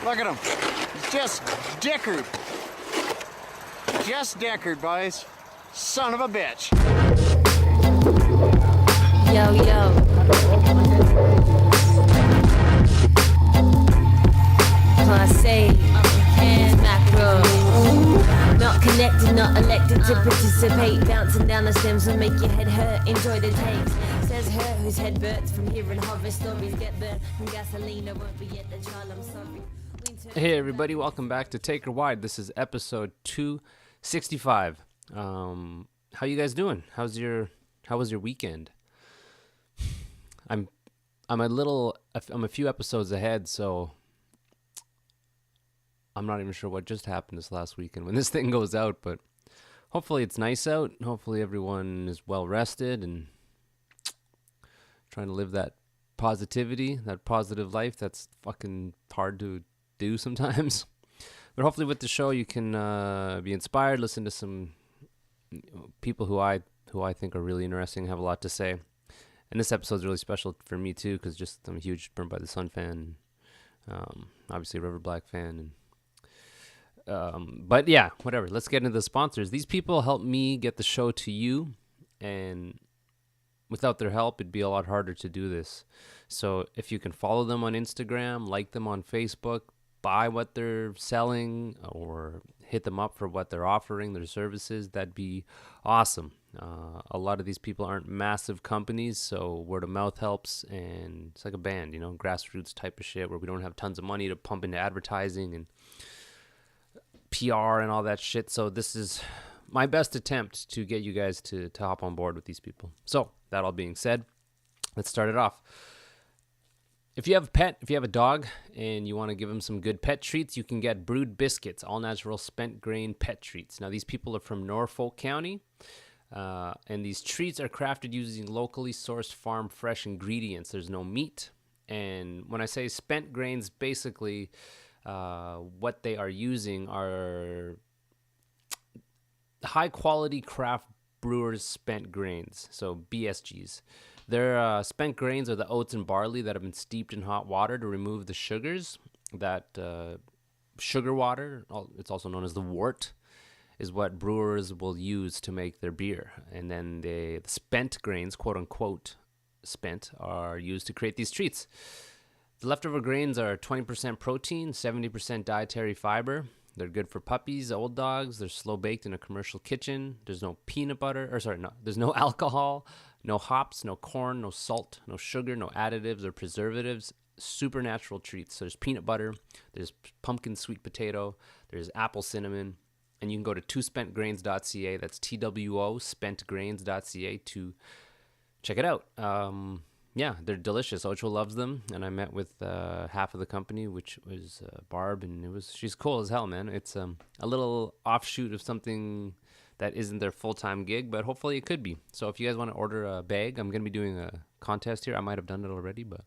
Look at him. He's just dickered. Just dickered, boys. Son of a bitch. Yo, yo. Class A, and macro. Not connected, not elected to participate. Bouncing down the stems will make your head hurt. Enjoy the takes. Says her whose head burns from hearing horror stories. Get burnt from gasoline. I won't be at the trial, I'm sorry. Hey everybody, welcome back to Take Her Wide. This is episode 265. How you guys doing? How was your weekend? I'm a few episodes ahead, so I'm not even sure what just happened this last weekend when this thing goes out, but hopefully it's nice out. Hopefully everyone is well rested and trying to live that positivity, that positive life that's fucking hard to do sometimes. But hopefully with the show you can be inspired, listen to some people who I think are really interesting, have a lot to say. And this episode is really special for me too, because I'm a huge Burnt by the Sun fan, obviously a River Black fan, and but yeah, whatever. Let's get into the sponsors. These people help me get the show to you, and without their help, it'd be a lot harder to do this. So if you can follow them on Instagram, like them on Facebook, buy what they're selling, or hit them up for what they're offering, their services, that'd be awesome. A lot of these people aren't massive companies, so word of mouth helps, and it's like a band, grassroots type of shit where we don't have tons of money to pump into advertising and PR and all that shit. So this is my best attempt to get you guys to hop on board with these people. So that all being said, let's start it off. If you have a pet, if you have a dog, and you want to give them some good pet treats, you can get Brewed Biscuits, all-natural spent grain pet treats. Now, these people are from Norfolk County, and these treats are crafted using locally sourced farm fresh ingredients. There's no meat. And when I say spent grains, basically what they are using are high-quality craft brewers' spent grains, so BSGs. Their spent grains are the oats and barley that have been steeped in hot water to remove the sugars. That sugar water, it's also known as the wort, is what brewers will use to make their beer. And then the spent grains, quote-unquote spent, are used to create these treats. The leftover grains are 20% protein, 70% dietary fiber. They're good for puppies, old dogs. They're slow baked in a commercial kitchen. There's no there's no alcohol, no hops, no corn, no salt, no sugar, no additives or preservatives. Super natural treats. So there's peanut butter, there's pumpkin sweet potato, there's apple cinnamon, and you can go to twospentgrains.ca. That's TWO spentgrains.ca to check it out. Yeah, they're delicious. Ocho loves them, and I met with half of the company, which was Barb, and she's cool as hell, man. It's a little offshoot of something that isn't their full-time gig, but hopefully it could be. So if you guys want to order a bag, I'm going to be doing a contest here. I might have done it already, but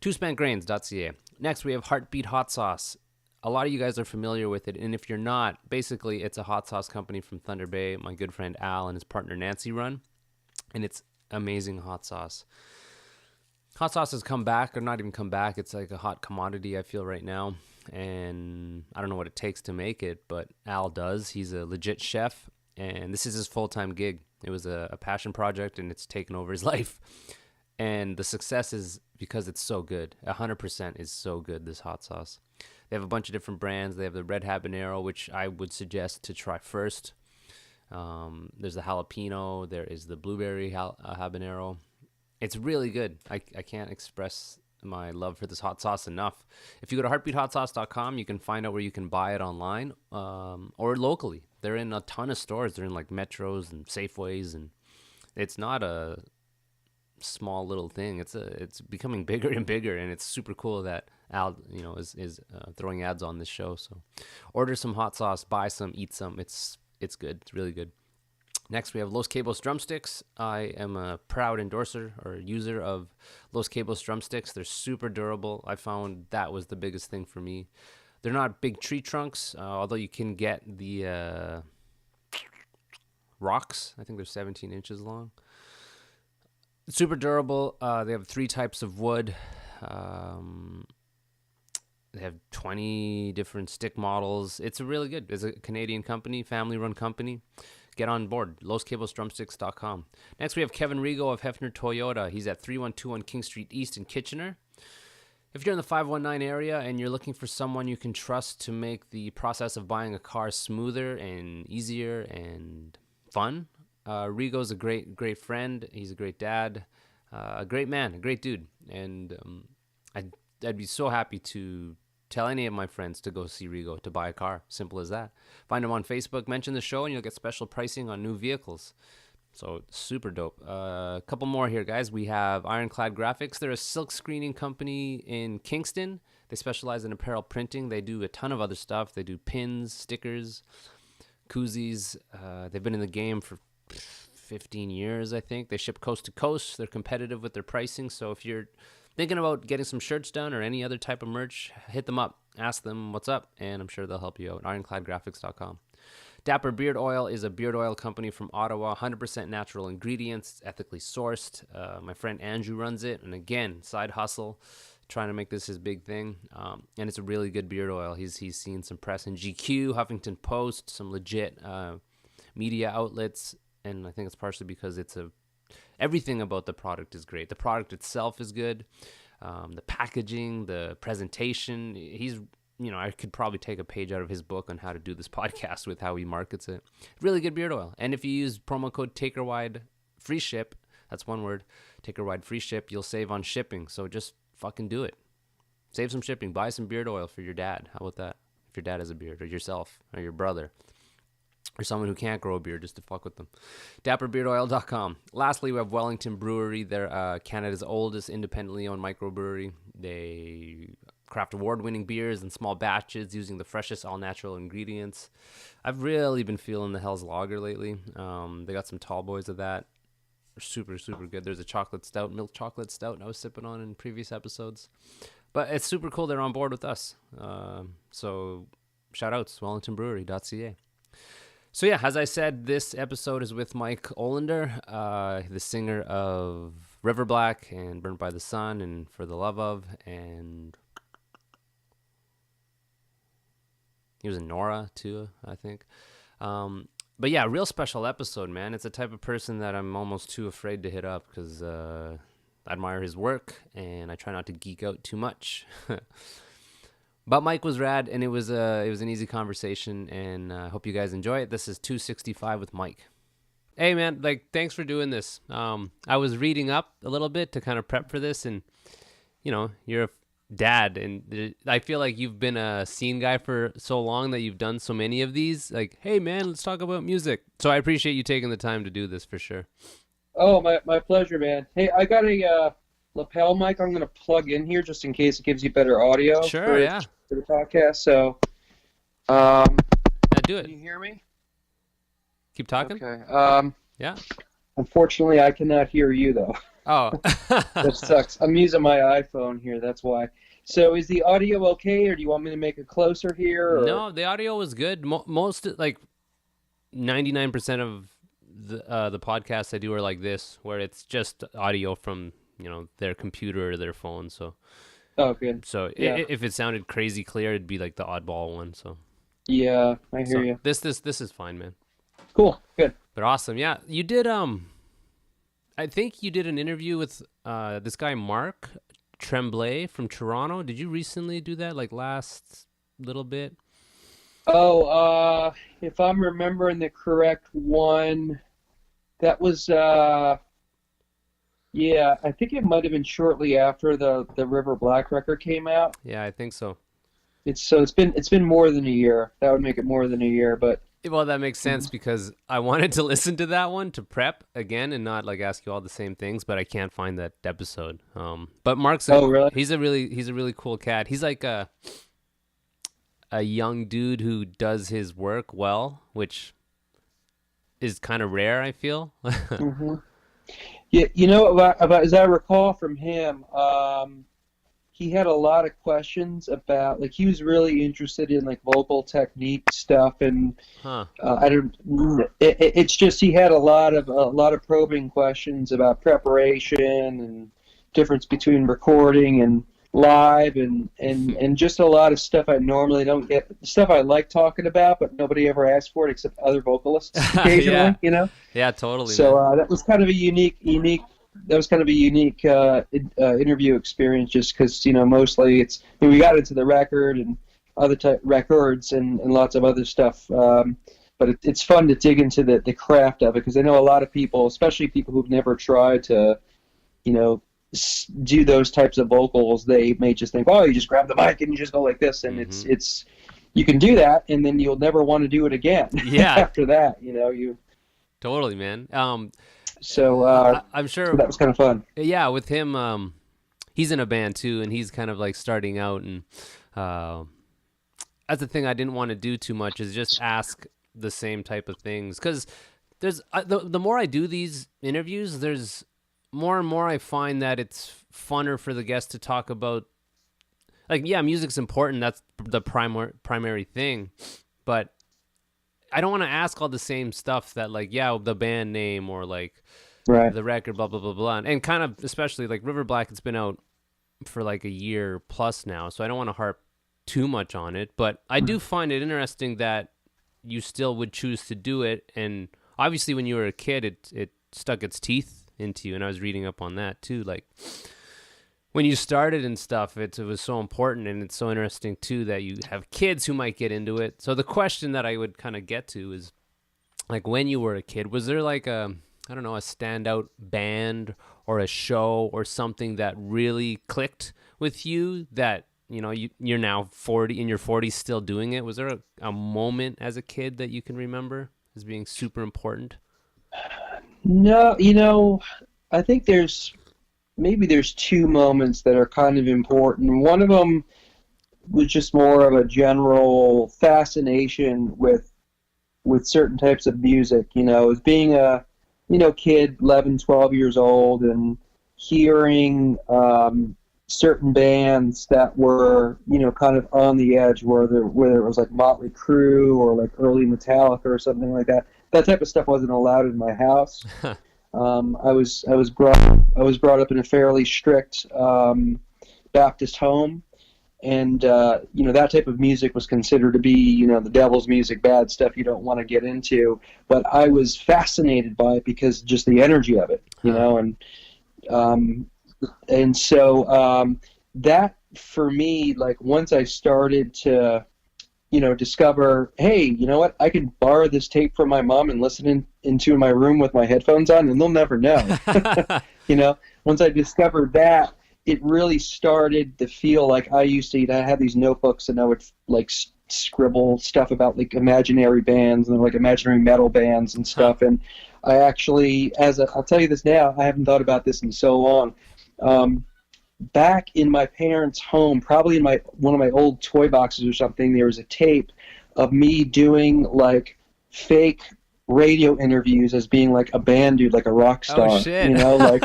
twospentgrains.ca. Next, we have Heartbeat Hot Sauce. A lot of you guys are familiar with it, and if you're not, basically it's a hot sauce company from Thunder Bay. My good friend Al and his partner Nancy run, and it's amazing hot sauce. Hot sauce has come back, or not even come back. It's like a hot commodity, I feel, right now. And I don't know what it takes to make it, but Al does. He's a legit chef, and this is his full-time gig. It was a passion project, and it's taken over his life. And the success is because it's so good. 100% is so good, this hot sauce. They have a bunch of different brands. They have the red habanero, which I would suggest to try first. There's the jalapeno. There is the blueberry habanero. It's really good. I can't express my love for this hot sauce enough. If you go to heartbeathotsauce.com, you can find out where you can buy it online or locally. They're in a ton of stores. They're in like Metros and Safeways, and it's not a small little thing. It's becoming bigger and bigger, and it's super cool that Al is throwing ads on this show. So order some hot sauce, buy some, eat some. It's good. It's really good. Next, we have Los Cabos drumsticks. I am a proud endorser or user of Los Cabos drumsticks. They're super durable. I found that was the biggest thing for me. They're not big tree trunks, although you can get the rocks. I think they're 17 inches long. Super durable. They have 3 types of wood. They have 20 different stick models. It's a Canadian company, family-run company. Get on board, loscablestrumsticks.com. Next, we have Kevin Rigo of Hefner Toyota. He's at 3121 King Street East in Kitchener. If you're in the 519 area and you're looking for someone you can trust to make the process of buying a car smoother and easier and fun, Rigo's a great friend. He's a great dad, a great man, a great dude. And I'd be so happy to tell any of my friends to go see Rigo to buy a car. Simple as that. Find him on Facebook, mention the show, and you'll get special pricing on new vehicles. So super dope. A couple more here, guys. We have Ironclad Graphics. They're a silk screening company in Kingston. They specialize in apparel printing. They do a ton of other stuff. They do pins, stickers, koozies. They've been in the game for 15 years, I think. They ship coast to coast. They're competitive with their pricing. So if you're thinking about getting some shirts done or any other type of merch, hit them up. Ask them what's up, and I'm sure they'll help you out. IroncladGraphics.com. Dapper Beard Oil is a beard oil company from Ottawa, 100% natural ingredients, ethically sourced. My friend Andrew runs it, and again, side hustle, trying to make this his big thing. And it's a really good beard oil. He's seen some press in GQ, Huffington Post, some legit media outlets, and I think it's partially because everything about the product is great. The product itself is good. The packaging, the presentation, I could probably take a page out of his book on how to do this podcast with how he markets it. Really good beard oil. And if you use promo code TakerWide free ship, that's one word, TakerWide free ship, you'll save on shipping. So just fucking do it. Save some shipping. Buy some beard oil for your dad. How about that? If your dad has a beard, or yourself, or your brother, or someone who can't grow a beard, just to fuck with them. DapperBeardOil.com. Lastly, we have Wellington Brewery. They're Canada's oldest independently owned microbrewery. They craft award-winning beers in small batches using the freshest all-natural ingredients. I've really been feeling the Hell's Lager lately. They got some tall boys of that. They're super, super good. There's a chocolate stout, milk chocolate stout I was sipping on in previous episodes. But it's super cool they're on board with us. So shout-outs, wellingtonbrewery.ca. So yeah, as I said, this episode is with Mike Olender, the singer of River Black and Burnt by the Sun and For the Love of, and he was in Nora too, I think. But yeah, real special episode, man. It's the type of person that I'm almost too afraid to hit up because I admire his work and I try not to geek out too much. But Mike was rad, and it was an easy conversation, and I hope you guys enjoy it. This is 265 with Mike. Hey, man, thanks for doing this. I was reading up a little bit to kind of prep for this, and, you're a dad, and I feel like you've been a scene guy for so long that you've done so many of these. Hey, man, let's talk about music. So I appreciate you taking the time to do this for sure. Oh, my pleasure, man. Hey, I got a lapel mic I'm going to plug in here just in case it gives you better audio. Sure, yeah. For the podcast, so do it. Can you hear me? Keep talking. Okay. Yeah. Unfortunately, I cannot hear you though. Oh. That sucks. I'm using my iPhone here. That's why. So, is the audio okay, or do you want me to make it closer here? Or? No, the audio was good. Most 99% of the podcasts I do are like this, where it's just audio from their computer or their phone. So. Oh, good. So yeah. If it sounded crazy clear, it'd be like the oddball one. So yeah, I hear you. This is fine, man. Cool, good. But awesome, yeah. You did I think you did an interview with this guy Mark Tremblay from Toronto. Did you recently do that? Last little bit? Oh, if I'm remembering the correct one, that was yeah, I think it might have been shortly after the River Black record came out. Yeah, I think so. It's been more than a year. That would make it more than a year, but well, that makes sense because I wanted to listen to that one to prep again and not ask you all the same things, but I can't find that episode. But Mark's really? He's a really cool cat. He's like a young dude who does his work well, which is kind of rare, I feel. Mm-hmm. Yeah, about as I recall from him, he had a lot of questions about he was really interested in vocal technique stuff, and it's just he had a lot of probing questions about preparation and difference between recording and live, and just a lot of stuff I normally don't get, stuff I like talking about, but nobody ever asks for it except other vocalists occasionally, Yeah, totally. So Man. that was kind of a unique interview experience, just because mostly we got into the record and other type records and lots of other stuff. But it's fun to dig into the craft of it, because I know a lot of people, especially people who've never tried to, do those types of vocals, they may just think, oh, you just grab the mic and you just go like this, and it's you can do that, and then you'll never want to do it again. Yeah. After that, you. Totally, man. So I'm sure so that was kind of fun. Yeah, with him, he's in a band too, and he's kind of like starting out, and that's the thing I didn't want to do too much, is just ask the same type of things, because there's the more I do these interviews, there's more and more I find that it's funner for the guest to talk about, like, yeah, music's important, that's the primary thing, but I don't want to ask all the same stuff that, like, yeah, the band name or like the record, blah blah blah blah, and kind of especially like River Black, it's been out for like a year plus now, so I don't want to harp too much on it, but I do find it interesting that you still would choose to do it, and obviously when you were a kid, it stuck its teeth into you, and I was reading up on that too, like when you started and stuff, it was so important, and it's so interesting too that you have kids who might get into it. So the question that I would kind of get to is, like, when you were a kid, was there like a standout band or a show or something that really clicked with you that, you're now 40, in your 40s still doing it? Was there a moment as a kid that you can remember as being super important? No, I think there's two moments that are kind of important. One of them was just more of a general fascination with certain types of music, as being a, kid, 11, 12 years old, and hearing certain bands that were, kind of on the edge, whether it was like Motley Crue or like early Metallica or something like that. That type of stuff wasn't allowed in my house. I was brought up in a fairly strict Baptist home, and that type of music was considered to be the devil's music, bad stuff you don't want to get into. But I was fascinated by it because just the energy of it, and so that for me, like, once I started to discover, hey, you know what, I can borrow this tape from my mom and listen into my room with my headphones on, and they'll never know. Once I discovered that, it really started to feel like I used to. I had these notebooks, and I would like scribble stuff about like imaginary bands and like imaginary metal bands and stuff. And I actually, I'll tell you this now, I haven't thought about this in so long. Back in my parents' home, probably in one of my old toy boxes or something, there was a tape of me doing like fake radio interviews as being like a band dude, like a rock star. Oh shit! Like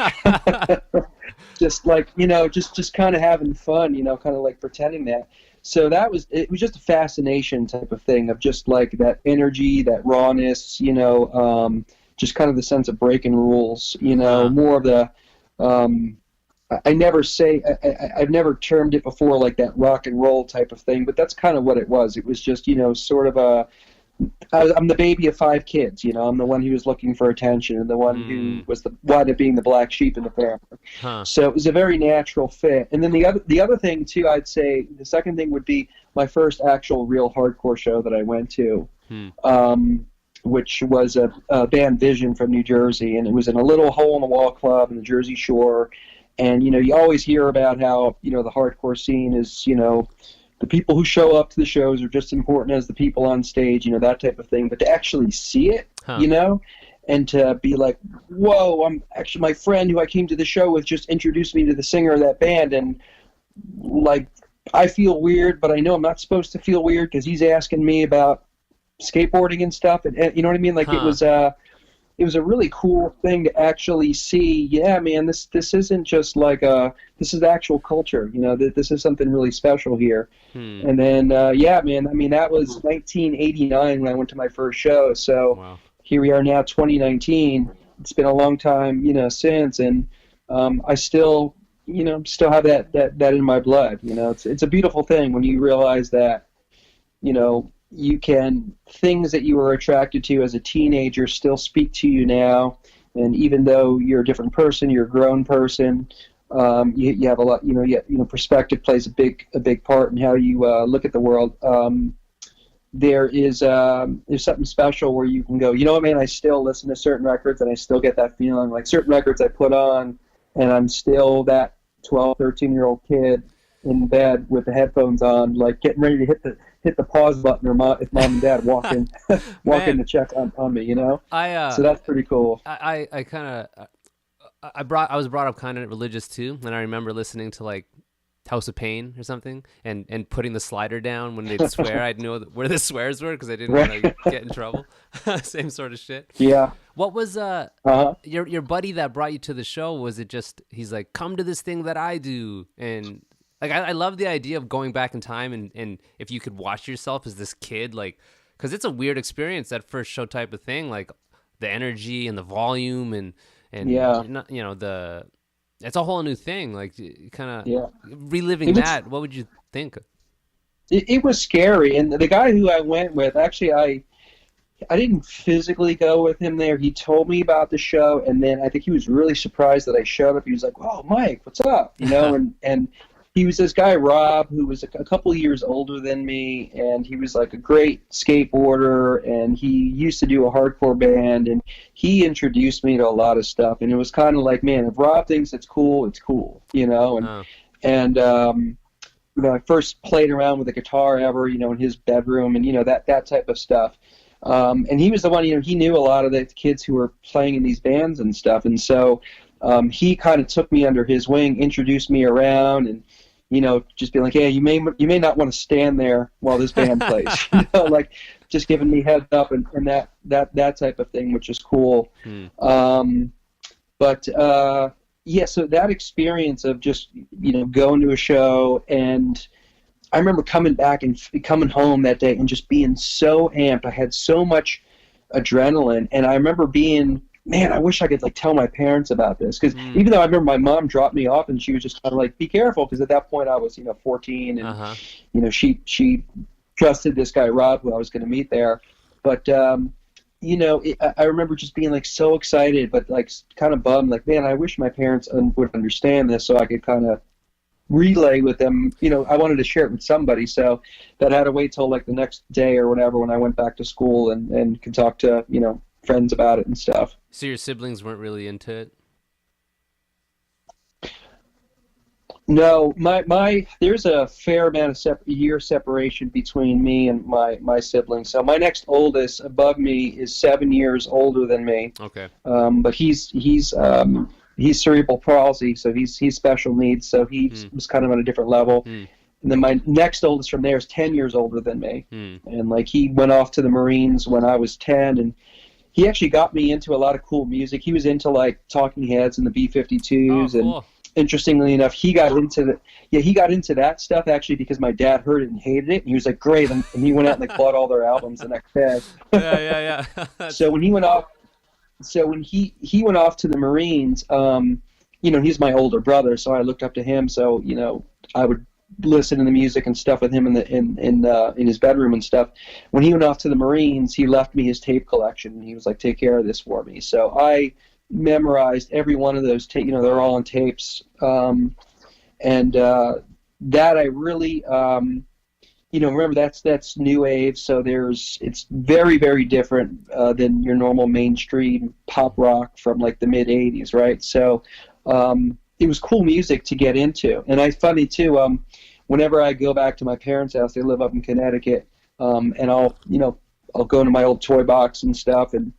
just like just kind of having fun, kind of like pretending that. So it was just a fascination type of thing of just like that energy, that rawness, just kind of the sense of breaking rules, more of the. I've never termed it before like that rock and roll type of thing, but that's kind of what it was. It was just, sort of I'm the baby of 5 kids, I'm the one who was looking for attention and the one who was wound up being the black sheep in the family. So it was a very natural fit. And then the other thing too, I'd say the second thing would be my first actual real hardcore show that I went to, which was a band Vision from New Jersey, and it was in a little hole-in-the-wall club in the Jersey Shore. And, you always hear about how, the hardcore scene is, the people who show up to the shows are just as important as the people on stage, that type of thing. But to actually see it, and to be like, whoa, my friend who I came to the show with just introduced me to the singer of that band. And, like, I feel weird, but I know I'm not supposed to feel weird because he's asking me about skateboarding and stuff. And you know what I mean? Like, it was a really cool thing to actually see. Yeah, man, this isn't just like this is actual culture. This is something really special here. And then, yeah, man, I mean, that was 1989 when I went to my first show. So Here we are now, 2019. It's been a long time, since, and I still, still have that in my blood. It's a beautiful thing when you realize that, things that you were attracted to as a teenager still speak to you now. And even though you're a different person, you're a grown person, you have a lot, perspective plays a big part in how you look at the world. There's something special where you can go, you know what, man, I still listen to certain records and I still get that feeling. Like certain records I put on and I'm still that 12, 13-year-old kid in bed with the headphones on, like getting ready to hit the pause button, or if mom and dad walk in to check on me, so that's pretty cool. I was brought up kind of religious too, and I remember listening to like House of Pain or something, and putting the slider down when they'd swear. I'd know where the swears were because I didn't want to get in trouble. Same sort of shit. Yeah. What was your buddy that brought you to the show? Was it just he's like, come to this thing that I do? And like I love the idea of going back in time and if you could watch yourself as this kid, like, because it's a weird experience, that first show type of thing, like the energy and the volume and yeah, it's a whole new thing, like kind of reliving that. What would you think? It was scary, and the guy who I went with, actually, I didn't physically go with him there. He told me about the show, and then I think he was really surprised that I showed up. He was like, "Oh, Mike, what's up?" and he was this guy, Rob, who was a couple years older than me, and he was like a great skateboarder, and he used to do a hardcore band, and he introduced me to a lot of stuff, and it was kind of like, man, if Rob thinks it's cool, it's cool, I first played around with a guitar ever, in his bedroom, and that type of stuff. And he was the one, he knew a lot of the kids who were playing in these bands and stuff, and so he kind of took me under his wing, introduced me around, and just being like, hey, you may not want to stand there while this band plays, like just giving me heads up and that type of thing, which is cool. So that experience of just going to a show, and I remember coming home that day and just being so amped. I had so much adrenaline, and I remember being, man, I wish I could tell my parents about this, because even though I remember my mom dropped me off and she was just kind of like, be careful, because at that point I was 14, and she trusted this guy Rob, who I was going to meet there, but I remember just being so excited, but kind of bummed, man, I wish my parents would understand this so I could kind of relay with them. I wanted to share it with somebody, so that I had to wait till the next day or whatever when I went back to school and could talk to friends about it and stuff. So your siblings weren't really into it? No, there's a fair amount of year separation between me and my siblings. So my next oldest above me is 7 years older than me. Okay. But he's cerebral palsy, so he's special needs, so he was kind of on a different level. And then my next oldest from there is 10 years older than me. And he went off to the Marines when I was 10, and he actually got me into a lot of cool music. He was into Talking Heads and the B-52s, cool. and interestingly enough, he got into that stuff actually because my dad heard it and hated it, and he was like, great, and he went out and bought all their albums the next day. Yeah. So when he went off to the Marines, he's my older brother, so I looked up to him. So I would listen to the music and stuff with him in his bedroom and stuff. When he went off to the Marines, he left me his tape collection, and he was like, take care of this for me. So I memorized every one of those tapes. They're all on tapes, and that I really remember that's new wave, so it's very, very different than your normal mainstream pop rock from the mid 80s, right? So it was cool music to get into. And it's funny too, whenever I go back to my parents' house, they live up in Connecticut, and I'll go into my old toy box and stuff and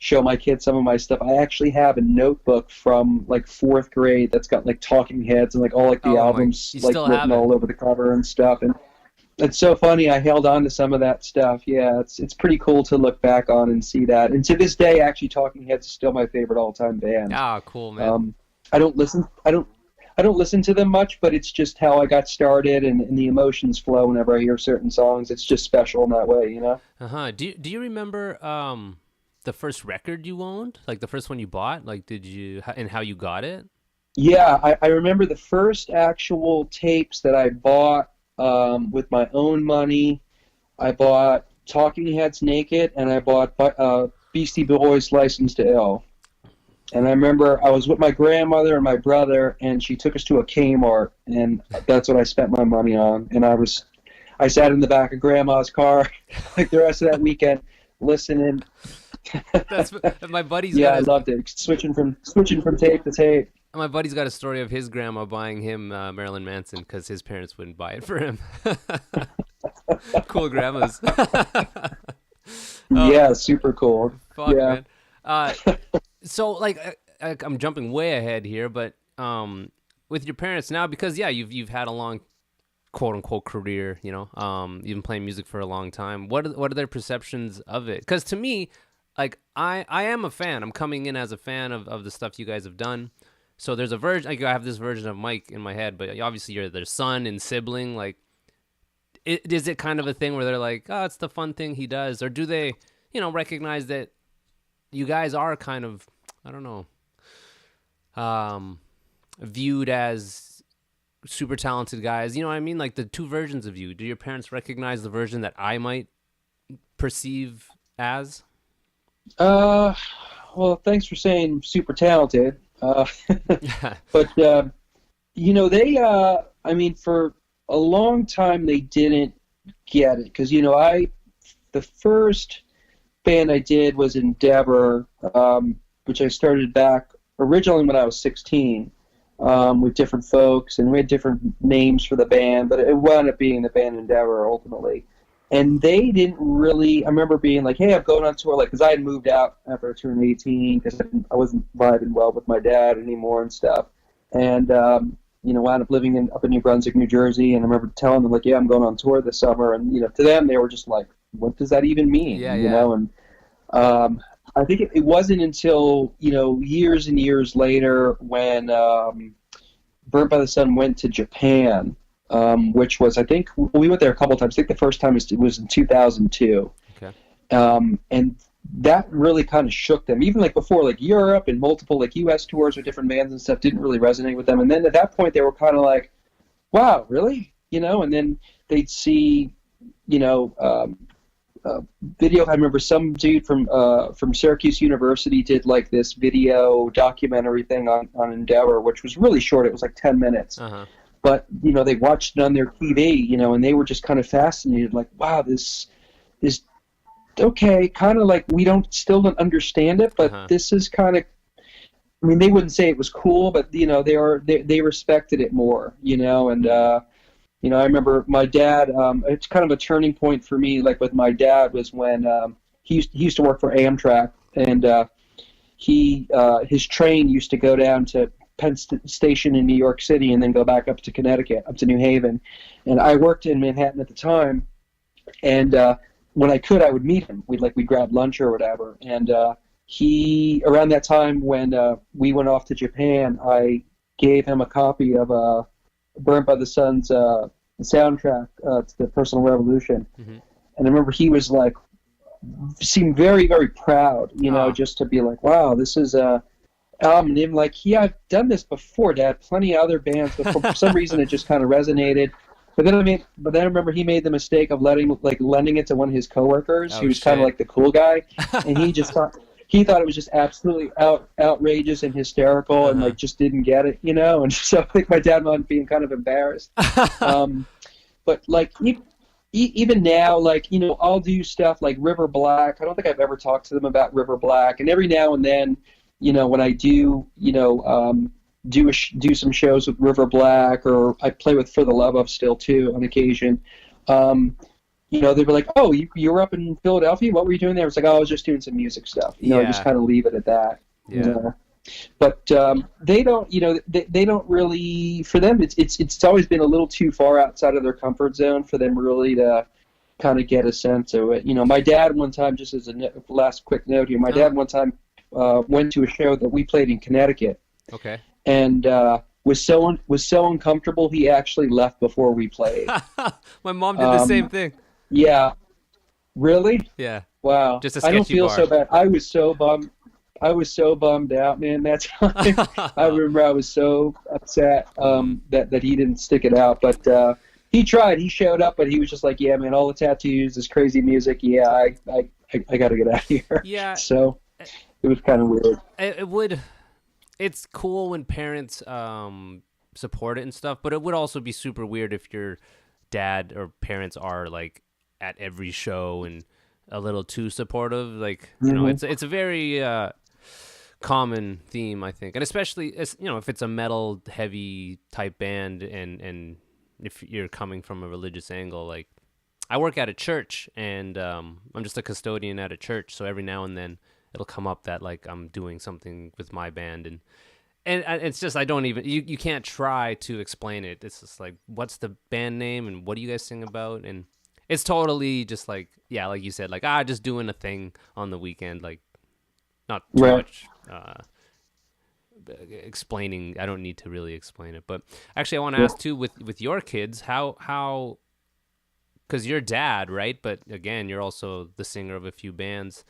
show my kids some of my stuff. I actually have a notebook from 4th grade that's got Talking Heads and all the albums written all over the cover and stuff. And it's so funny, I held on to some of that stuff. Yeah, it's pretty cool to look back on and see that. And to this day, actually, Talking Heads is still my favorite all-time band. Ah, cool, man. I don't listen to them much, but it's just how I got started, and the emotions flow whenever I hear certain songs. It's just special in that way, Do you remember the first record you owned, the first one you bought? Did you, and how you got it? Yeah, I remember the first actual tapes that I bought with my own money. I bought Talking Heads Naked, and I bought Beastie Boys License to Ill. And I remember I was with my grandmother and my brother, and she took us to a Kmart, and that's what I spent my money on. And I sat in the back of Grandma's car like the rest of that weekend, listening. That's my buddy's Yeah, got I loved it. Switching from tape to tape. my buddy's got a story of his grandma buying him Marilyn Manson because his parents wouldn't buy it for him. Cool grandmas. Yeah, super cool. Fuck, Yeah. man. So like I'm jumping way ahead here, but with your parents now, because yeah, you've had a long quote unquote career, you know, you've been playing music for a long time. What are their perceptions of it? Because to me, like I am a fan. I'm coming in as a fan of the stuff you guys have done. So there's a version, like I have this version of Mike in my head, but obviously you're their son and sibling. Like, is it kind of a thing where they're like, oh, it's the fun thing he does, or do they, you know, recognize that you guys are kind of, I don't know, viewed as super talented guys? You know what I mean? Like the two versions of you. Do your parents recognize the version that I might perceive as? Well, thanks for saying super talented. But you know, I mean, for a long time they didn't get it because the first band I did was Endeavor, which I started back originally when I was 16, with different folks, and we had different names for the band, but it wound up being the band Endeavor ultimately. And they didn't really. I remember being like, "Hey, I'm going on tour," like because I had moved out after I turned 18 because I wasn't vibing well with my dad anymore and stuff. And wound up living up in New Brunswick, New Jersey. And I remember telling them like, "Yeah, I'm going on tour this summer." And to them, they were just like, "What does that even mean?" Yeah, you know. And I think it wasn't until years and years later when Burnt by the Sun went to Japan. Which was, I think, we went there a couple of times. I think the first time was in 2002. Okay. And that really kind of shook them. Even like before, like Europe and multiple like U.S. tours with different bands and stuff didn't really resonate with them. And then at that point, they were kind of like, wow, really? And then they'd see, video. I remember some dude from Syracuse University did like this video documentary thing on Endeavor, which was really short. It was like 10 minutes. Uh-huh. But they watched it on their TV, and they were just kind of fascinated, like, wow, this is okay. Kind of like we still don't understand it, but this is kind of. I mean, they wouldn't say it was cool, but they respected it more, and I remember my dad. It's kind of a turning point for me, like with my dad, was when he used to work for Amtrak, and his train used to go down to Penn Station in New York City and then go back up to Connecticut, up to New Haven. And I worked in Manhattan at the time, and when I could, I would meet him. We'd grab lunch or whatever. And he, around that time when we went off to Japan, I gave him a copy of Burnt by the Sun's soundtrack to the Personal Revolution. Mm-hmm. And I remember he was like, seemed very, very proud, just to be like, wow, this is and him like, yeah, I've done this before, Dad. Plenty of other bands, but for some reason it just kind of resonated. But then I remember he made the mistake of lending it to one of his coworkers, who was kind of like the cool guy, and he thought it was just absolutely outrageous and hysterical, and like just didn't get it, And so I think my dad wound up being kind of embarrassed. But like even now, like I'll do stuff like River Black. I don't think I've ever talked to them about River Black, and every now and then. When I do, do some shows with River Black, or I play with For the Love of still too on occasion. They'd be like, "Oh, you were up in Philadelphia? What were you doing there?" It's like, "Oh, I was just doing some music stuff." I just kind of leave it at that. Yeah. But they don't, they don't really. For them, it's always been a little too far outside of their comfort zone for them really to kind of get a sense of it. My dad one time, just as a last quick note here, my dad one time. Went to a show that we played in Connecticut. Okay. And was so uncomfortable he actually left before we played. My mom did the same thing. Yeah. Really? Yeah. Wow. Just a sketchy I don't feel bar. so bad. I was so bummed. I was so bummed out, man. That time, I remember I was so upset that he didn't stick it out. But he tried. He showed up, but he was just like, "Yeah, man, all the tattoos, this crazy music. Yeah, I got to get out of here." Yeah. So it was kind of weird. It would. It's cool when parents support it and stuff, but it would also be super weird if your dad or parents are like at every show and a little too supportive. Like, you know, it's a very common theme, I think, and especially if it's a metal heavy type band, and if you're coming from a religious angle. Like, I work at a church, and I'm just a custodian at a church, so every now and then it'll come up that like I'm doing something with my band, and it's just, I don't even, you can't try to explain it. It's just like, what's the band name and what do you guys sing about? And it's totally just like, yeah, like you said, like, just doing a thing on the weekend, like not too much explaining. I don't need to really explain it. But actually I want to ask too, with your kids, how because you're dad, right? But again, you're also the singer of a few bands.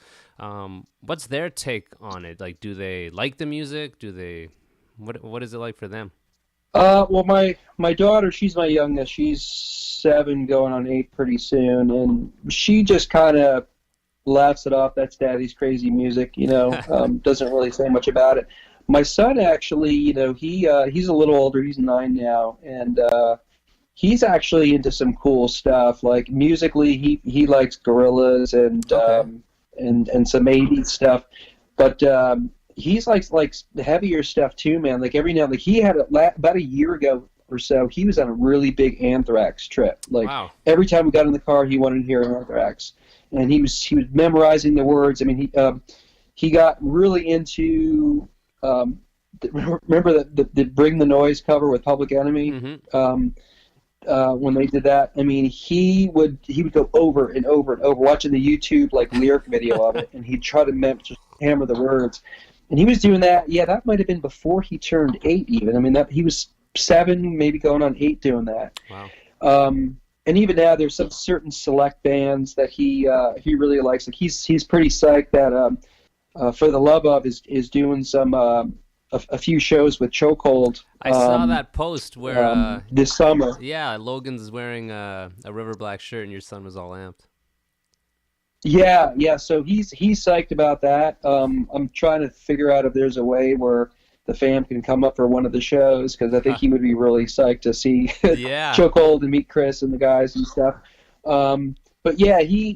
What's their take on it? Like, do they like the music? What is it like for them? Well, my daughter, she's my youngest. She's 7, going on 8 pretty soon, and she just kind of laughs it off. That's daddy's crazy music, doesn't really say much about it. My son, actually, he's a little older. He's 9 now, and he's actually into some cool stuff. Like, musically, he likes Gorillaz and some 80s stuff, but he's like the heavier stuff too, man. Like, every now, like, he had about a year ago or so, he was on a really big Anthrax trip. Like, wow. Every time we got in the car, he wanted to hear Anthrax, and he was memorizing the words. I mean, he got really into remember the Bring the Noise cover with Public Enemy. When they did that, I mean, he would go over and over and over, watching the YouTube like lyric video of it, and he'd try to just hammer the words. And he was doing that. Yeah, that might have been before he turned 8 even. I mean, that he was 7, maybe going on 8, doing that. Wow. And even now, there's some certain select bands that he really likes. Like, he's pretty psyched that For the Love Of is doing some a few shows with Chokehold. I saw that post where this summer. Yeah, Logan's wearing a River Black shirt, and your son was all amped. Yeah. So he's psyched about that. I'm trying to figure out if there's a way where the fam can come up for one of the shows, because I think he would be really psyched to see Chokehold and meet Chris and the guys and stuff. But yeah, he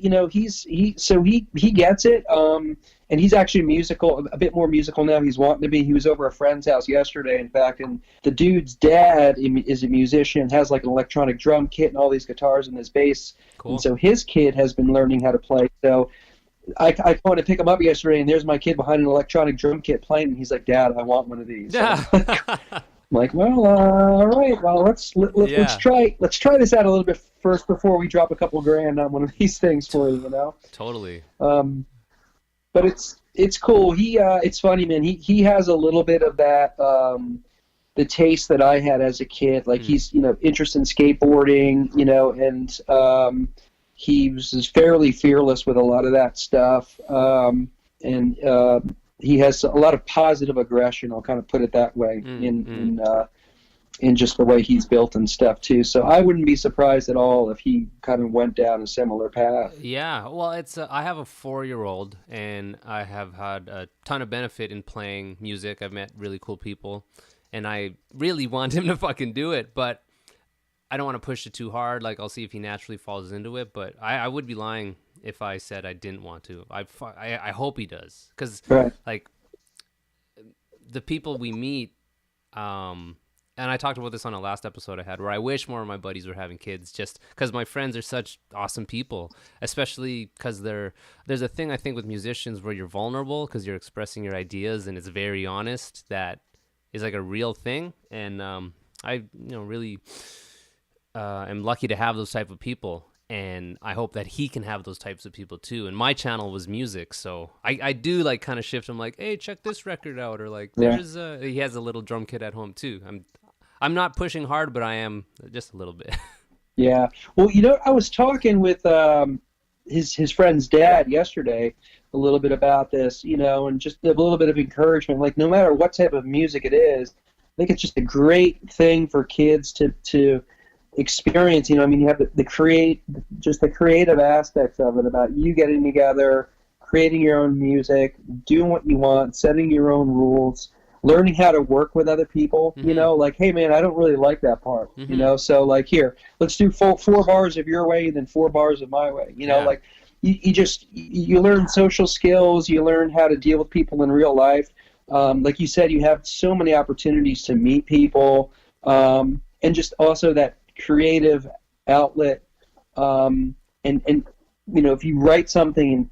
gets it. And he's actually musical, a bit more musical now. He's wanting to be. He was over a friend's house yesterday, in fact, and the dude's dad is a musician, has like an electronic drum kit and all these guitars and this bass. Cool. And so his kid has been learning how to play. So I wanted to pick him up yesterday, and there's my kid behind an electronic drum kit playing, and he's like, "Dad, I want one of these." I'm like, well, all right. Well, let's try this out a little bit first before we drop a couple grand on one of these things for you, Totally. But it's cool. It's funny, man. He has a little bit of that the taste that I had as a kid. Like, he's interested in skateboarding, and he was fairly fearless with a lot of that stuff. And he has a lot of positive aggression. I'll kind of put it that way in just the way he's built and stuff too. So I wouldn't be surprised at all if he kind of went down a similar path. Yeah, well, it's I have a 4-year-old, and I have had a ton of benefit in playing music. I've met really cool people, and I really want him to fucking do it, but I don't want to push it too hard. Like, I'll see if he naturally falls into it, but I would be lying if I said I didn't want to. I hope he does, because like, the people we meet, and I talked about this on a last episode I had, where I wish more of my buddies were having kids, just because my friends are such awesome people, especially because there's a thing, I think, with musicians where you're vulnerable because you're expressing your ideas, and it's very honest. That is like a real thing, and I really am lucky to have those type of people, and I hope that he can have those types of people too. And my channel was music, so I do like kind of shift him, like, hey, check this record out, or like, there's he has a little drum kit at home too. I'm not pushing hard, but I am just a little bit. Yeah. Well, I was talking with his friend's dad yesterday a little bit about this, and just a little bit of encouragement. Like, no matter what type of music it is, I think it's just a great thing for kids to experience. I mean, you have the creative aspects of it, about you getting together, creating your own music, doing what you want, setting your own rules, learning how to work with other people. Like, hey man, I don't really like that part. So like, here, let's do four bars of your way and then 4 bars of my way. Like you learn social skills, you learn how to deal with people in real life. Like you said, you have so many opportunities to meet people, and just also that creative outlet. And if you write something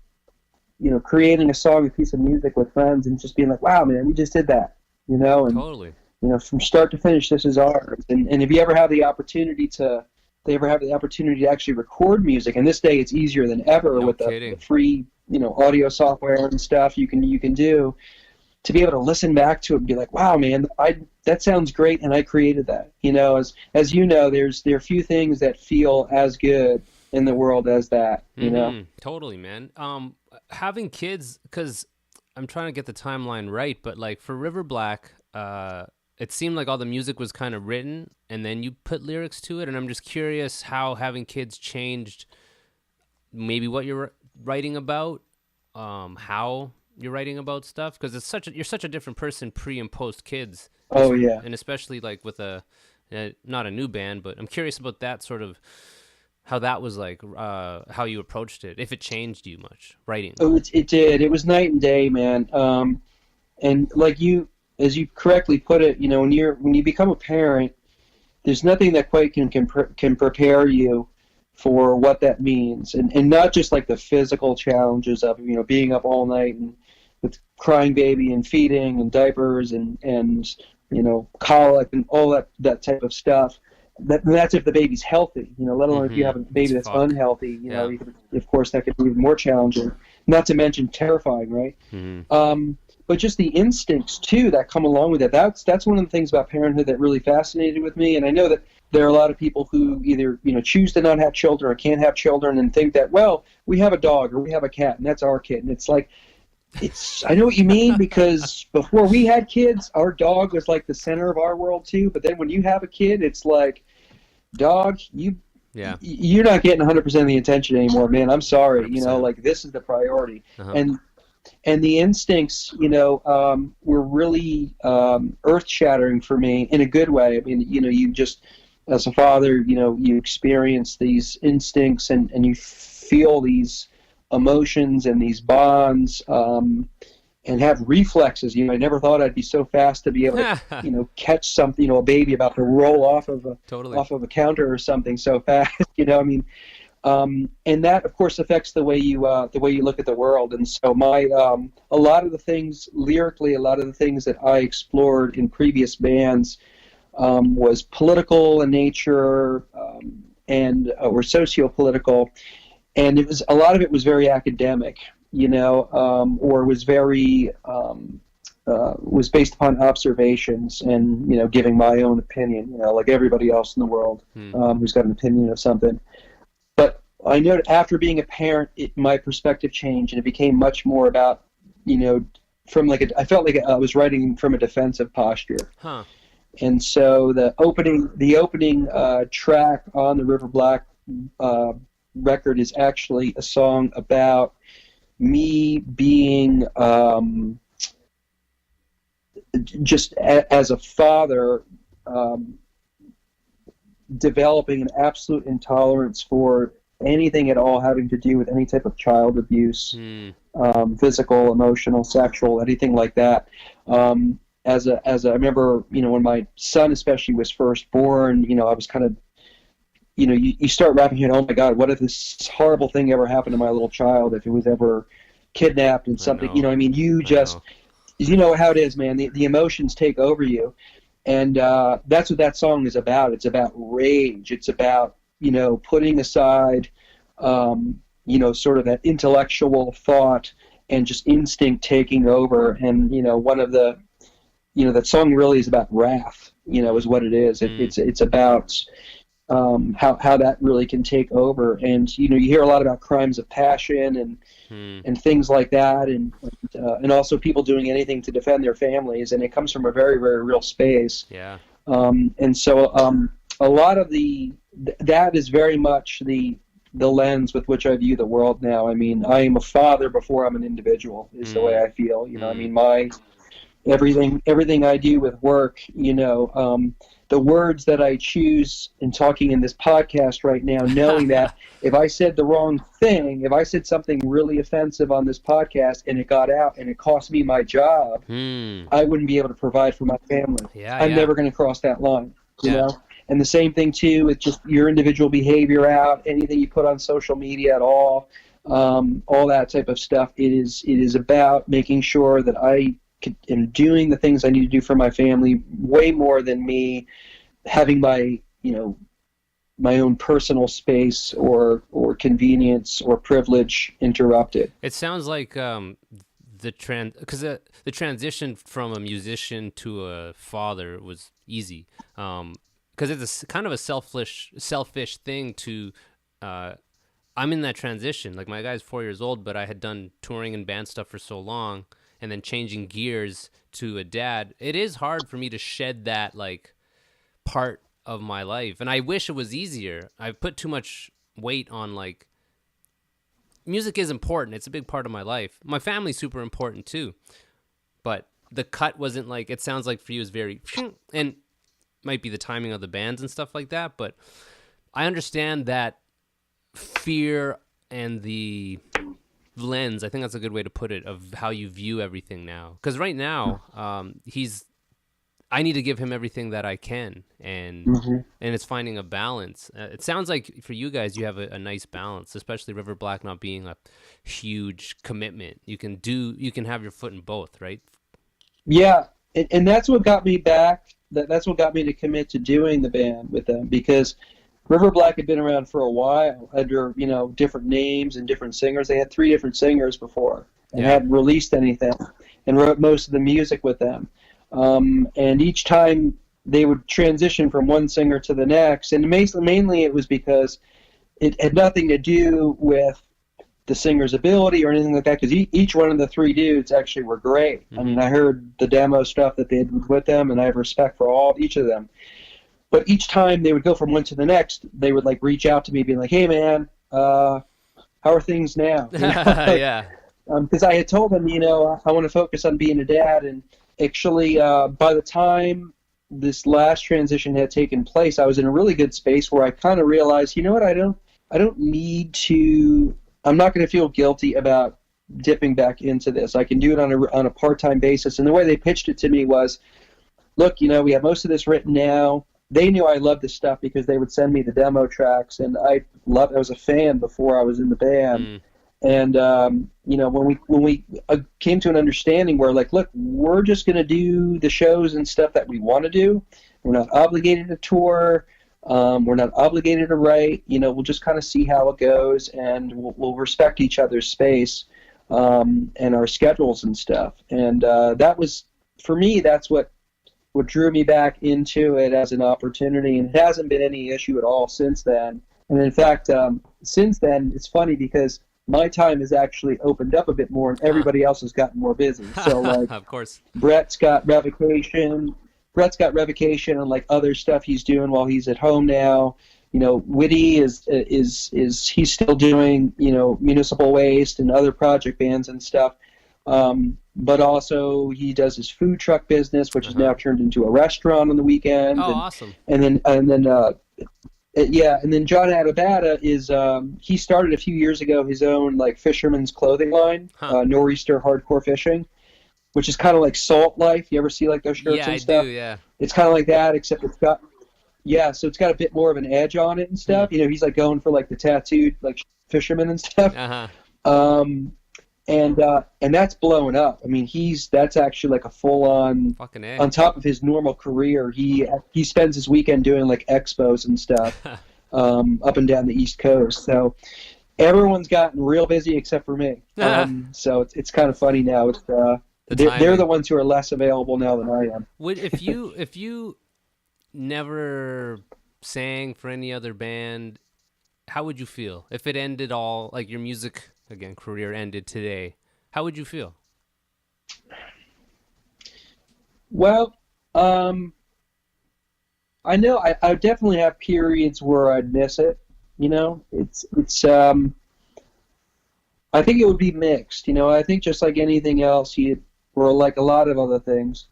and creating a song, a piece of music with friends, and just being like, wow man, we just did that. And Totally. From start to finish, this is ours. And if you ever have the opportunity to actually record music, and this day it's easier than ever with the free audio software and stuff you can do, to be able to listen back to it and be like, wow man, that sounds great, and I created that. As you know, there are few things that feel as good in the world as that. Totally, man. Having kids, because I'm trying to get the timeline right, but like for River Black, it seemed like all the music was kind of written and then you put lyrics to it, and I'm just curious how having kids changed maybe what you're writing about, how you're writing about stuff, because you're such a different person pre and post kids. Oh yeah. And especially like with not a new band, but I'm curious about that sort of, how that was like, how you approached it, if it changed you much writing. Oh, it did. It was night and day, man. And like as you correctly put it, when you become a parent, there's nothing that quite can prepare you for what that means, and not just like the physical challenges of being up all night and with crying baby and feeding and diapers and colic and all that type of stuff. That's if the baby's healthy, let alone if you have a baby that's unhealthy, you could, of course, that could be even more challenging, not to mention terrifying, right? But just the instincts too that come along with it. That's one of the things about parenthood that really fascinated with me. And I know that there are a lot of people who either choose to not have children or can't have children and think that, well, we have a dog or we have a cat and that's our kid. And it's like, I know what you mean, because before we had kids, our dog was like the center of our world too. But then when you have a kid, it's like, dog, you're not getting 100% of the attention anymore, man. I'm sorry. 100%. Like, this is the priority. And the instincts, were really earth-shattering for me in a good way. I mean, you just, as a father, you experience these instincts and you feel these emotions and these bonds, and have reflexes. I never thought I'd be so fast to be able to, catch something, a baby about to roll off of a counter or something so fast. And that, of course, affects the way you look at the world. And so a lot of the things lyrically, a lot of the things that I explored in previous bands was political in nature, and were socio-political, and a lot of it was very academic, or was very was based upon observations and giving my own opinion, like everybody else in the world who's got an opinion of something. But I know that after being a parent, my perspective changed, and it became much more about, I felt like I was writing from a defensive posture. And so the opening track on the River Black record is actually a song about me being just as a father, developing an absolute intolerance for anything at all having to do with any type of child abuse, physical, emotional, sexual, anything like that. As I remember, when my son especially was first born, I was kind of, you start wrapping your head, oh my God, what if this horrible thing ever happened to my little child, if it was ever kidnapped and something, you just, you know how it is, man. The emotions take over you. And that's what that song is about. It's about rage. It's about, putting aside, sort of that intellectual thought and just instinct taking over. And, one of the, that song really is about wrath, is what it is. It's about how that really can take over. And you hear a lot about crimes of passion and things like that, and also people doing anything to defend their families, and it comes from a very, very real space. Yeah. And so a lot of that is very much the lens with which I view the world now. I mean, I am a father before I'm an individual, is the way I feel. I mean, everything I do with work, the words that I choose in talking in this podcast right now, knowing that if I said the wrong thing, if I said something really offensive on this podcast and it got out and it cost me my job, I wouldn't be able to provide for my family. I'm never going to cross that line, you know? And the same thing, too, with just your individual behavior out, anything you put on social media at all that type of stuff. It is about making sure that I am doing the things I need to do for my family way more than me having my own personal space or convenience or privilege interrupted. It sounds like the transition from a musician to a father was easy, because it's kind of a selfish thing to. I'm in that transition. Like, my guy's 4 years old, but I had done touring and band stuff for so long, and then changing gears to a dad. It is hard for me to shed that like part of my life, and I wish it was easier. I've put too much weight on like. Music is important. It's a big part of my life. My family's super important too. But the cut wasn't like, it sounds like for you is very, and might be the timing of the bands and stuff like that. But I understand that fear and the lens, I think that's a good way to put it, of how you view everything now. Because right now, I need to give him everything that I can, and it's finding a balance. It sounds like for you guys, you have a nice balance, especially River Black not being a huge commitment. You can have your foot in both, right? Yeah, and that's what got me back. That's what got me to commit to doing the band with them, because River Black had been around for a while under different names and different singers. They had 3 different singers before and hadn't released anything, and wrote most of the music with them. And each time they would transition from one singer to the next, and mainly it was because it had nothing to do with the singer's ability or anything like that, because each one of the 3 dudes actually were great. I mean, I heard the demo stuff that they had with them, and I have respect for each of them. But each time they would go from one to the next, they would like reach out to me being like, "Hey man, how are things now?" Yeah. Because I had told them, I want to focus on being a dad. And actually, by the time this last transition had taken place, I was in a really good space where I kind of realized, you know what, I don't need to. I'm not going to feel guilty about dipping back into this. I can do it on a part-time basis. And the way they pitched it to me was, look, we have most of this written now. They knew I loved this stuff because they would send me the demo tracks, and I was a fan before I was in the band. And when we came to an understanding where, like, look, we're just going to do the shows and stuff that we want to do. We're not obligated to tour. We're not obligated to write. We'll just kind of see how it goes, and we'll respect each other's space and our schedules and stuff. And that was, for me, that's what drew me back into it as an opportunity, and it hasn't been any issue at all since then. And in fact, since then, it's funny because my time has actually opened up a bit more, and everybody else has gotten more busy. So, like, of course, Brett's got revocation and like other stuff he's doing while he's at home now. Witty is he's still doing Municipal Waste and other project bands and stuff. But also he does his food truck business, which is now turned into a restaurant on the weekend. Oh, awesome! And then John Adabata is he started a few years ago his own like fisherman's clothing line, Nor'easter Hardcore Fishing, which is kind of like Salt Life. You ever see like those shirts and stuff? Yeah, I do. Yeah, it's kind of like that, except it's got so it's got a bit more of an edge on it and stuff. He's like going for like the tattooed like fisherman and stuff. And that's blowing up. I mean, that's actually like a full-on, on top of his normal career, he spends his weekend doing like expos and stuff up and down the East Coast. So everyone's gotten real busy except for me. So it's kind of funny now. It's they're the ones who are less available now than I am. If you never sang for any other band, how would you feel if it ended all, like your music again career ended today? How would you feel? Well, I know I definitely have periods where I'd miss it. You know, it's I think it would be mixed. You know, I think just like anything else, or like a lot of other things,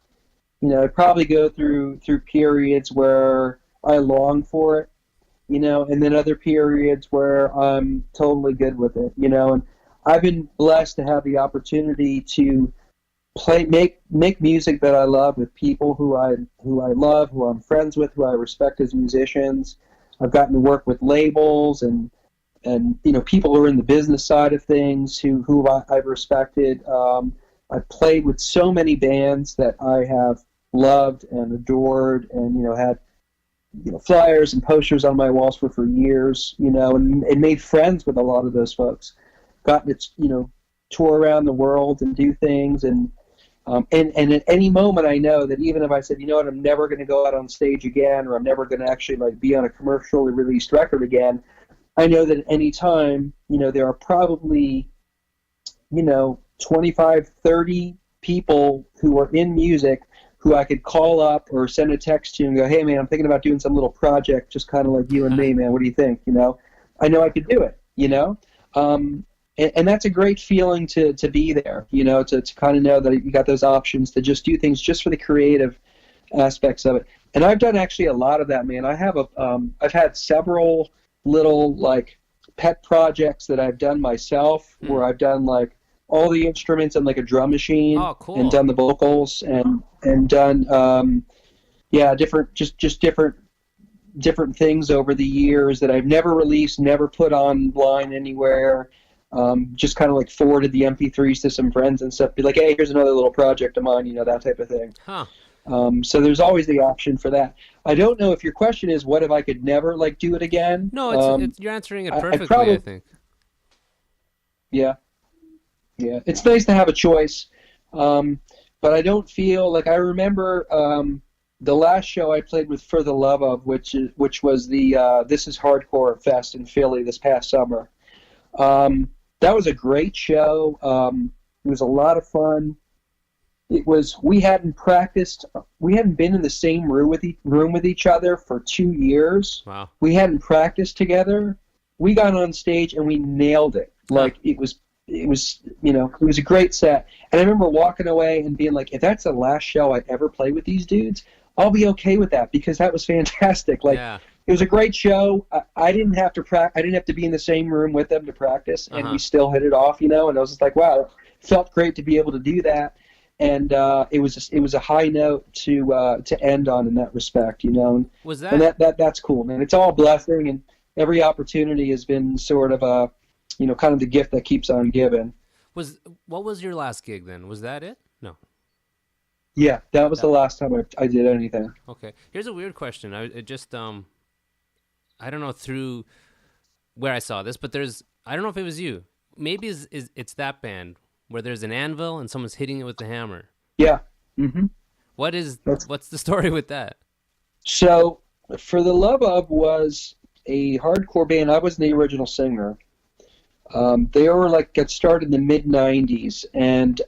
you know, I'd probably go through periods where I long for it, you know, and then other periods where I'm totally good with it, you know. And I've been blessed to have the opportunity to make music that I love with people who I love, who I'm friends with, who I respect as musicians. I've gotten to work with labels and you know, people who are in the business side of things I've respected. I've played with so many bands that I have loved and adored, and you know, had, you know, flyers and posters on my walls for years, you know, and made friends with a lot of those folks. Gotten to, you know, tour around the world and do things, and at any moment I know that even if I said, you know what, I'm never going to go out on stage again, or I'm never going to actually like be on a commercially released record again, I know that at any time, you know, there are probably, you know, 25, 30 people who are in music who I could call up or send a text to and go, hey man, I'm thinking about doing some little project, just kind of like you and me, man. What do you think? You know, I know I could do it, you know? And that's a great feeling to be there, you know, to kind of know that you got those options to just do things just for the creative aspects of it. And I've done actually a lot of that, man. I've had several little like pet projects that I've done myself, where I've done like all the instruments and like a drum machine, and done the vocals and done different things over the years that I've never released, never put online anywhere. Just kind of like forwarded the MP3s to some friends and stuff. Be like, hey, here's another little project of mine, you know, that type of thing. So there's always the option for that. I don't know if your question is, what if I could never like do it again? No, you're answering it perfectly, I think. Yeah. It's nice to have a choice, but I don't feel like I remember the last show I played with For the Love Of, which was the This Is Hardcore Fest in Philly this past summer. That was a great show. It was a lot of fun. We hadn't been in the same room with each other for 2 years. Wow. We hadn't practiced together. We got on stage and we nailed it. Like it was, you know, it was a great set. And I remember walking away and being like, if that's the last show I ever play with these dudes, I'll be okay with that, because that was fantastic. Like, It was a great show. I didn't have to I didn't have to be in the same room with them to practice, and we still hit it off, you know. And I was just like, wow, it felt great to be able to do that. And it was a high note to end on in that respect, you know. Was and that's cool, man. It's all a blessing, and every opportunity has been sort of a, you know, kind of the gift that keeps on giving. What was your last gig then? Was that it? No. Yeah, that was the last time I did anything. Okay. Here's a weird question. I don't know through where I saw this, but I don't know if it was you. Maybe it's that band where there's an anvil and someone's hitting it with the hammer. Yeah. Mm-hmm. What's the story with that? So, For the Love Of was a hardcore band. I was the original singer. They were got started in the mid '90s, and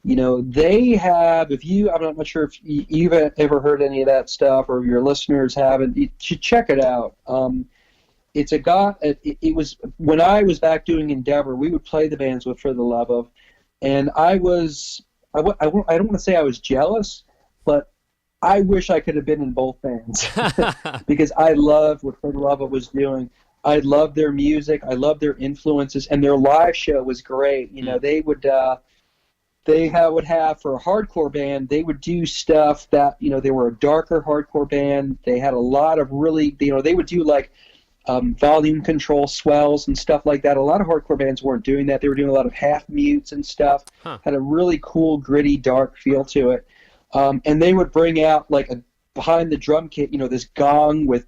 you know, they have. I'm not sure if you've ever heard any of that stuff, or your listeners haven't. You should check it out. It's a guy. It was when I was back doing Endeavor. We would play the bands with For the Love Of, and I don't want to say I was jealous, but I wish I could have been in both bands because I loved what For the Love Of was doing. I loved their music. I loved their influences, and their live show was great. You know, they would have for a hardcore band. They would do stuff that, you know, they were a darker hardcore band. They had a lot of really, you know, they would do volume control swells and stuff like that. A lot of hardcore bands weren't doing that. They were doing a lot of half mutes and stuff. Had a really cool, gritty, dark feel to it. And they would bring out behind the drum kit, you know, this gong with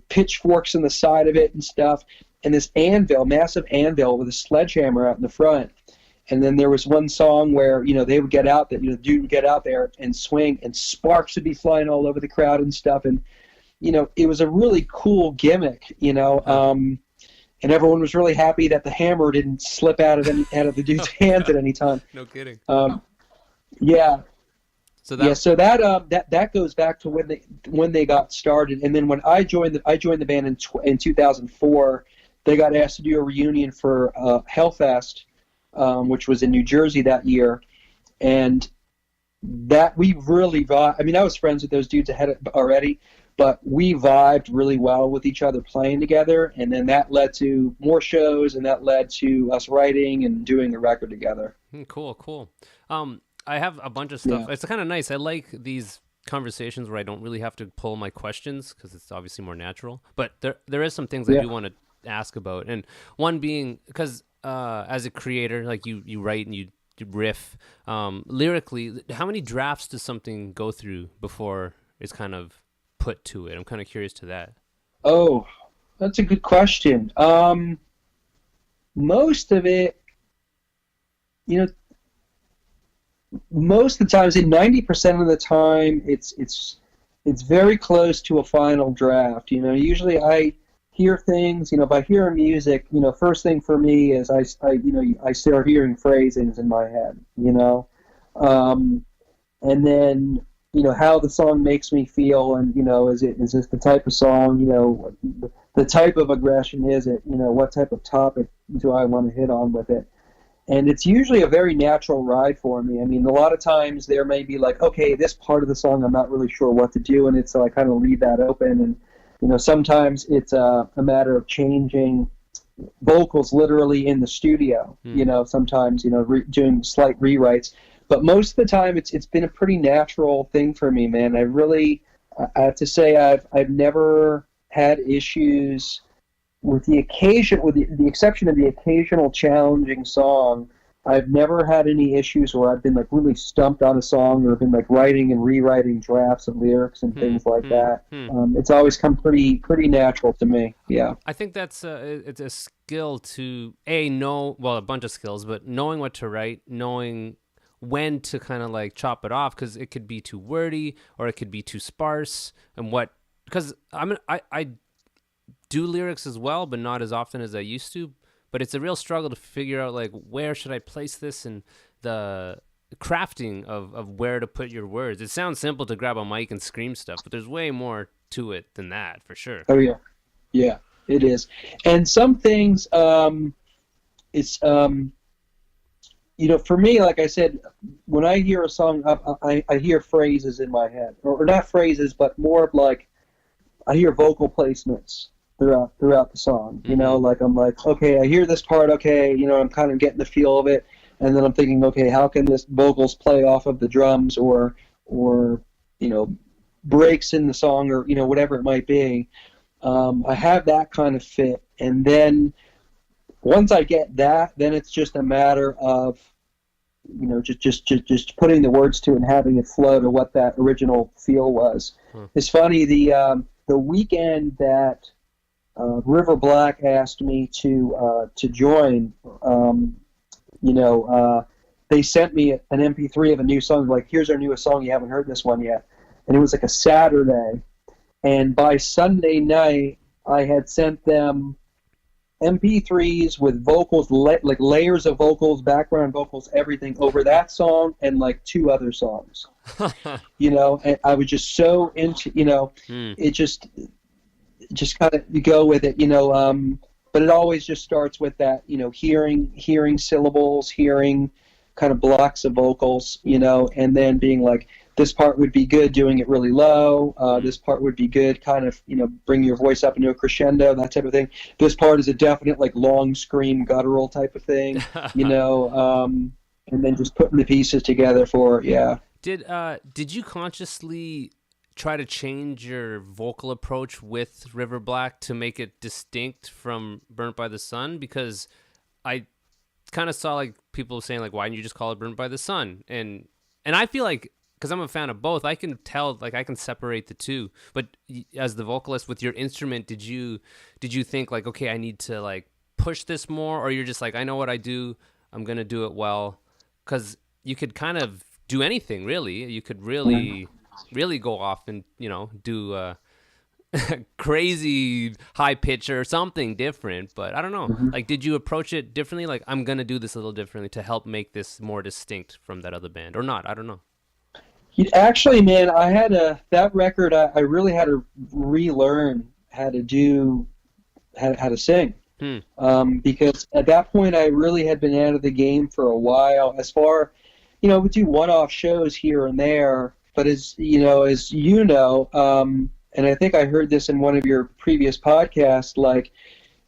pitchforks in the side of it and stuff, and this anvil, massive anvil with a sledgehammer out in the front. And then there was one song where, you know, they would get out there, you know, the dude would get out there and swing, and sparks would be flying all over the crowd and stuff. And it was a really cool gimmick, and everyone was really happy that the hammer didn't slip out of the dude's hands at any time. No kidding. Yeah. So that goes back to when they got started, and then when I joined the band in 2004, they got asked to do a reunion for Hellfest, which was in New Jersey that year, and that we really vibed. I mean, I was friends with those dudes ahead already, but we vibed really well with each other playing together, and then that led to more shows, and that led to us writing and doing a record together. Cool. I have a bunch of stuff. Yeah. It's kind of nice. I like these conversations where I don't really have to pull my questions because it's obviously more natural. But there is some things I do want to ask about, and one being because as a creator, like you write and you riff lyrically. How many drafts does something go through before it's kind of put to it? I'm kind of curious to that. Oh, that's a good question. Most of it, most of the times, in 90% of the time, it's very close to a final draft. Usually I hear things. If I hear music, first thing for me is I start hearing phrasings in my head. And then how the song makes me feel, and is this the type of song? The type of aggression is it? What type of topic do I want to hit on with it? And it's usually a very natural ride for me. I mean, a lot of times there may be like, okay, this part of the song I'm not really sure what to do, and so I kind of leave that open. And sometimes it's a matter of changing vocals literally in the studio. Sometimes doing slight rewrites. But most of the time, it's been a pretty natural thing for me, man. I have to say I've never had issues. With the exception of the occasional challenging song, I've never had any issues where I've been like really stumped on a song or been like writing and rewriting drafts of lyrics and things like that. It's always come pretty natural to me. Yeah. I think that's it's a skill to a bunch of skills, but knowing what to write, knowing when to kind of like chop it off, because it could be too wordy or it could be too sparse, because I do lyrics as well, but not as often as I used to. But it's a real struggle to figure out like where should I place this in the crafting of where to put your words. It sounds simple to grab a mic and scream stuff, but there's way more to it than that, for sure. Oh yeah, it is. And some things, it's for me, like I said, when I hear a song, I hear phrases in my head, or not phrases, but more of like I hear vocal placements throughout the song. Like I'm like, okay, I hear this part, okay, I'm kind of getting the feel of it, and then I'm thinking, okay, how can this vocals play off of the drums or breaks in the song, or whatever it might be. I have that kind of fit, and then once I get that, then it's just a matter of just putting the words to it and having it flow to what that original feel was. It's funny, the weekend that River Black asked me to join, they sent me an MP3 of a new song, like, here's our newest song, you haven't heard this one yet. And it was like a Saturday. And by Sunday night, I had sent them MP3s with vocals, like layers of vocals, background vocals, everything over that song and like 2 other songs. And I was just so into, it just kind of, you go with it, but it always just starts with that, hearing syllables, hearing kind of blocks of vocals, and then being like, this part would be good doing it really low, this part would be good kind of, bring your voice up into a crescendo, that type of thing. This part is a definite like long scream guttural type of thing, and then just putting the pieces together for, Did you consciously try to change your vocal approach with River Black to make it distinct from Burnt by the Sun? Because I kind of saw like people saying like, why didn't you just call it Burnt by the Sun? And I feel like, because I'm a fan of both, I can tell, like, I can separate the two. But as the vocalist with your instrument, did you think like, okay, I need to like push this more, or you're just like, I know what I do, I'm gonna do it well? Because you could kind of do anything, really. You could really go off and do crazy high pitch or something different, but I don't know. Mm-hmm. Like, did you approach it differently? Like, I'm gonna do this a little differently to help make this more distinct from that other band, or not? I don't know. Actually, man, that record. I really had to relearn how to do how to sing. Because at that point I really had been out of the game for a while. As far, we do one-off shows here and there, but as and I think I heard this in one of your previous podcasts, like,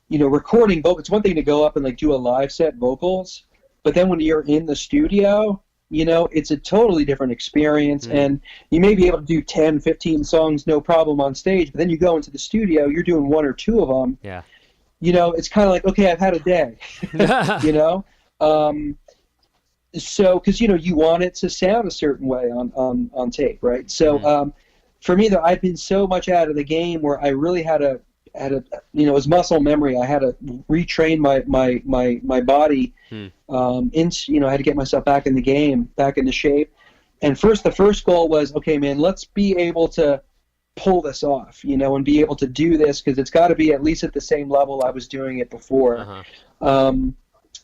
recording vocals, it's one thing to go up and like do a live set vocals, but then when you're in the studio, it's a totally different experience. And you may be able to do 10, 15 songs, no problem on stage, but then you go into the studio, you're doing one or two of them. Yeah. It's kind of like, okay, I've had a day, so, because, you want it to sound a certain way on tape, right? So for me, though, I've been so much out of the game where I really had a it was muscle memory. I had to retrain my body into, I had to get myself back in the game, back into shape. And the first goal was, okay, man, let's be able to pull this off, and be able to do this, because it's got to be at least at the same level I was doing it before. And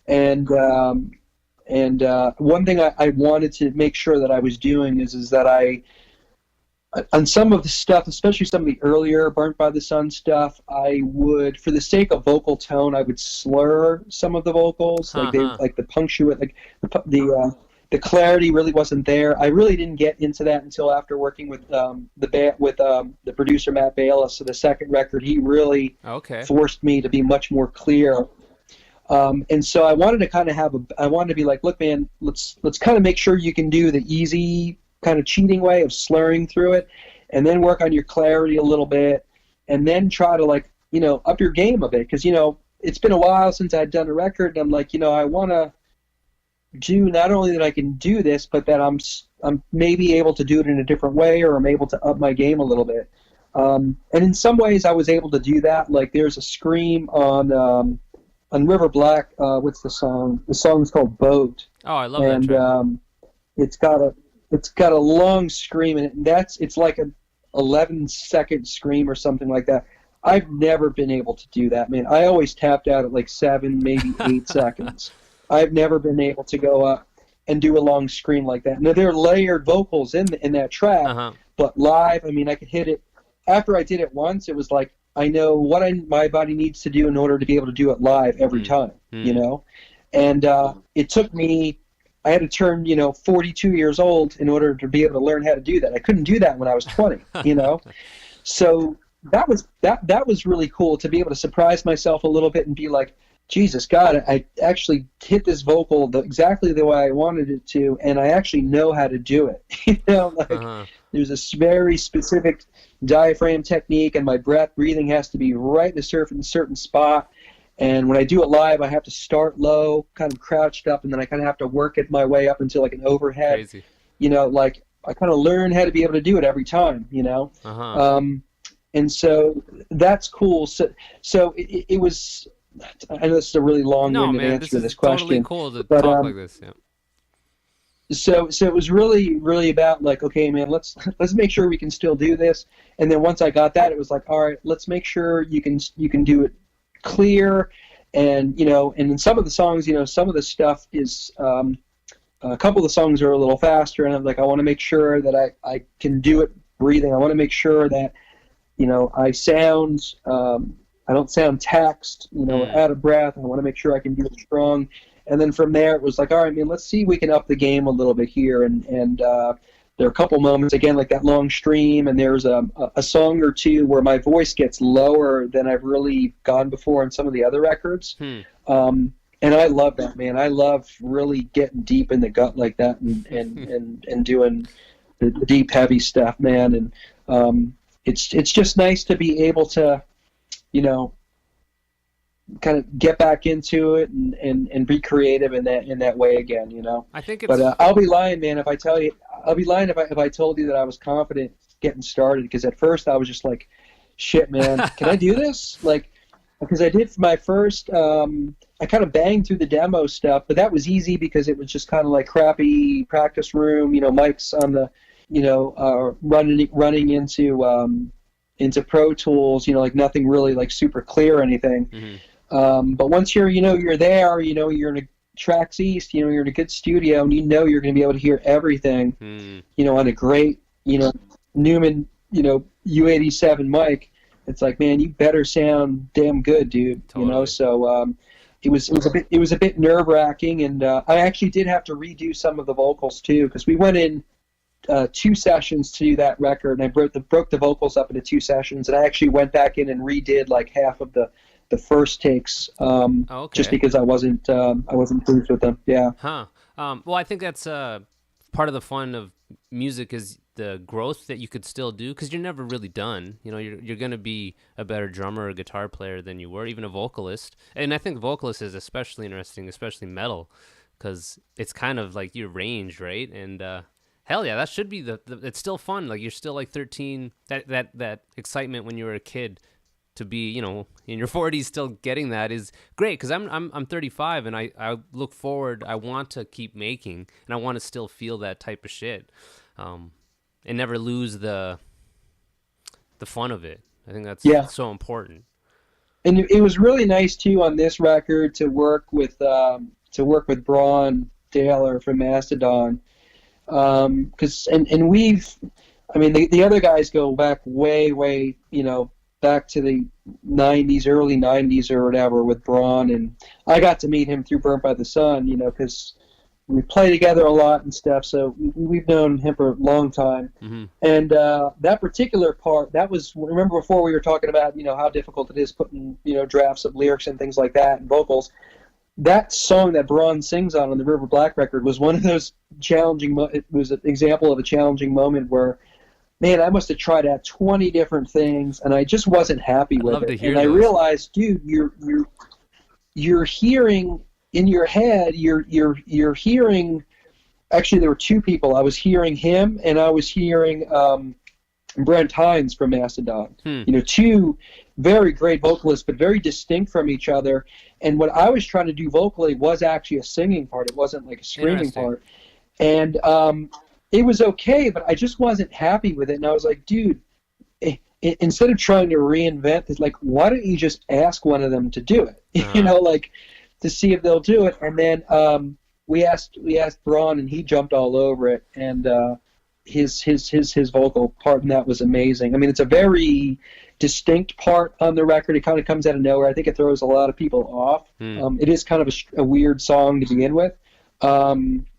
one thing I wanted to make sure that I was doing is that on some of the stuff, especially some of the earlier Burnt by the Sun stuff, I would, for the sake of vocal tone, I would slur some of the vocals, like the punctuate, like the clarity really wasn't there. I really didn't get into that until after working with the producer Matt Bayless. So the second record, he really forced me to be much more clear. And so I wanted to kind of I wanted to be like, look, man, let's kind of make sure you can do the easy kind of cheating way of slurring through it, and then work on your clarity a little bit, and then try to up your game a bit, because it's been a while since I'd done a record, and I'm like, I want to do not only that I can do this, but that I'm maybe able to do it in a different way, or I'm able to up my game a little bit. And in some ways I was able to do that. Like, there's a scream on River Black. What's the song? The song's called Boat. Oh, I love that track. It's got a long scream in it, and it's like an 11-second scream or something like that. I've never been able to do that, man. I always tapped out at like 7, maybe 8 seconds. I've never been able to go up and do a long scream like that. Now, there are layered vocals in that track, but live, I mean, I could hit it. After I did it once, it was like, I know what my body needs to do in order to be able to do it live every time, And it took me, I had to turn, 42 years old in order to be able to learn how to do that. I couldn't do that when I was 20, So that was really cool, to be able to surprise myself a little bit and be like, Jesus, God, I actually hit this vocal exactly the way I wanted it to, and I actually know how to do it. There's a very specific diaphragm technique, and my breathing has to be right in a certain spot. And when I do it live, I have to start low, kind of crouched up, and then I kind of have to work it my way up until like an overhead. Crazy. Like I kind of learn how to be able to do it every time, And so that's cool. So it was. I know this is a really long-winded answer to this question. Totally cool to talk like this. Yeah. So it was really, really about like, okay, man, let's make sure we can still do this. And then once I got that, it was like, all right, let's make sure you can do it clear. And and in some of the songs, some of the stuff is a couple of the songs are a little faster, and I'm like, I want to make sure that I can do it breathing. I want to make sure that I sound. I don't sound taxed, out of breath. I want to make sure I can do it strong. And then from there, it was like, all right, man, let's see if we can up the game a little bit here. And there are a couple moments, again, like that long stream, and there's a song or two where my voice gets lower than I've really gone before on some of the other records. And I love that, man. I love really getting deep in the gut like that and doing the deep, heavy stuff, man. And it's just nice to be able to, kind of get back into it and be creative in that way again, I think it's. But I'll be lying, man, if I tell you. I'll be lying if I told you that I was confident getting started, because at first I was just like, shit, man, can I do this? Like, because I did my first. I kind of banged through the demo stuff, but that was easy because it was just kind of like crappy practice room, mics on the, running into. into Pro Tools, like nothing really like super clear or anything. But once you're there, you're in a Tracks East, you're in a good studio, and you're going to be able to hear everything, on a great, Newman, U87 mic. It's like, man, you better sound damn good, dude. Totally. So it was a bit nerve wracking, and I actually did have to redo some of the vocals too, because we went in 2 sessions to do that record, and I broke the vocals up into 2 sessions, and I actually went back in and redid like half of the first takes, just because I wasn't pleased with them. Yeah. Well, I think that's part of the fun of music is the growth that you could still do, because you're never really done. You're going to be a better drummer or guitar player than you were, even a vocalist. And I think vocalist is especially interesting, especially metal, because it's kind of like your range, right? And hell yeah, that should be it's still fun. Like, you're still like 13. That excitement when you were a kid, to be, in your 40s still getting that is great, because I'm 35, and I look forward. I want to keep making, and I want to still feel that type of shit, and never lose the fun of it. I think that's so important. And it was really nice too on this record to work with Braun Taylor from Mastodon, because the other guys go back way, back to the 90s, early 90s or whatever with Braun, and I got to meet him through Burnt by the Sun, because we play together a lot and stuff, so we've known him for a long time. And that particular part, remember before we were talking about, how difficult it is putting, drafts of lyrics and things like that and vocals. That song that Braun sings on the River Black record was one of those challenging, it was an example of a challenging moment where, man, I must have tried out 20 different things, and I just wasn't happy with it. And I realized, dude, you're hearing in your head. You're hearing. Actually, there were 2 people. I was hearing him, and I was hearing Brent Hines from Mastodon. 2 very great vocalists, but very distinct from each other. And what I was trying to do vocally was actually a singing part. It wasn't like a screaming part. And it was okay, but I just wasn't happy with it. And I was like, dude, instead of trying to reinvent it, like, why don't you just ask one of them to do it? To see if they'll do it. And then we asked Braun, and he jumped all over it. And his vocal part in that was amazing. I mean, it's a very distinct part on the record. It kind of comes out of nowhere. I think it throws a lot of people off. It is kind of a weird song to begin with.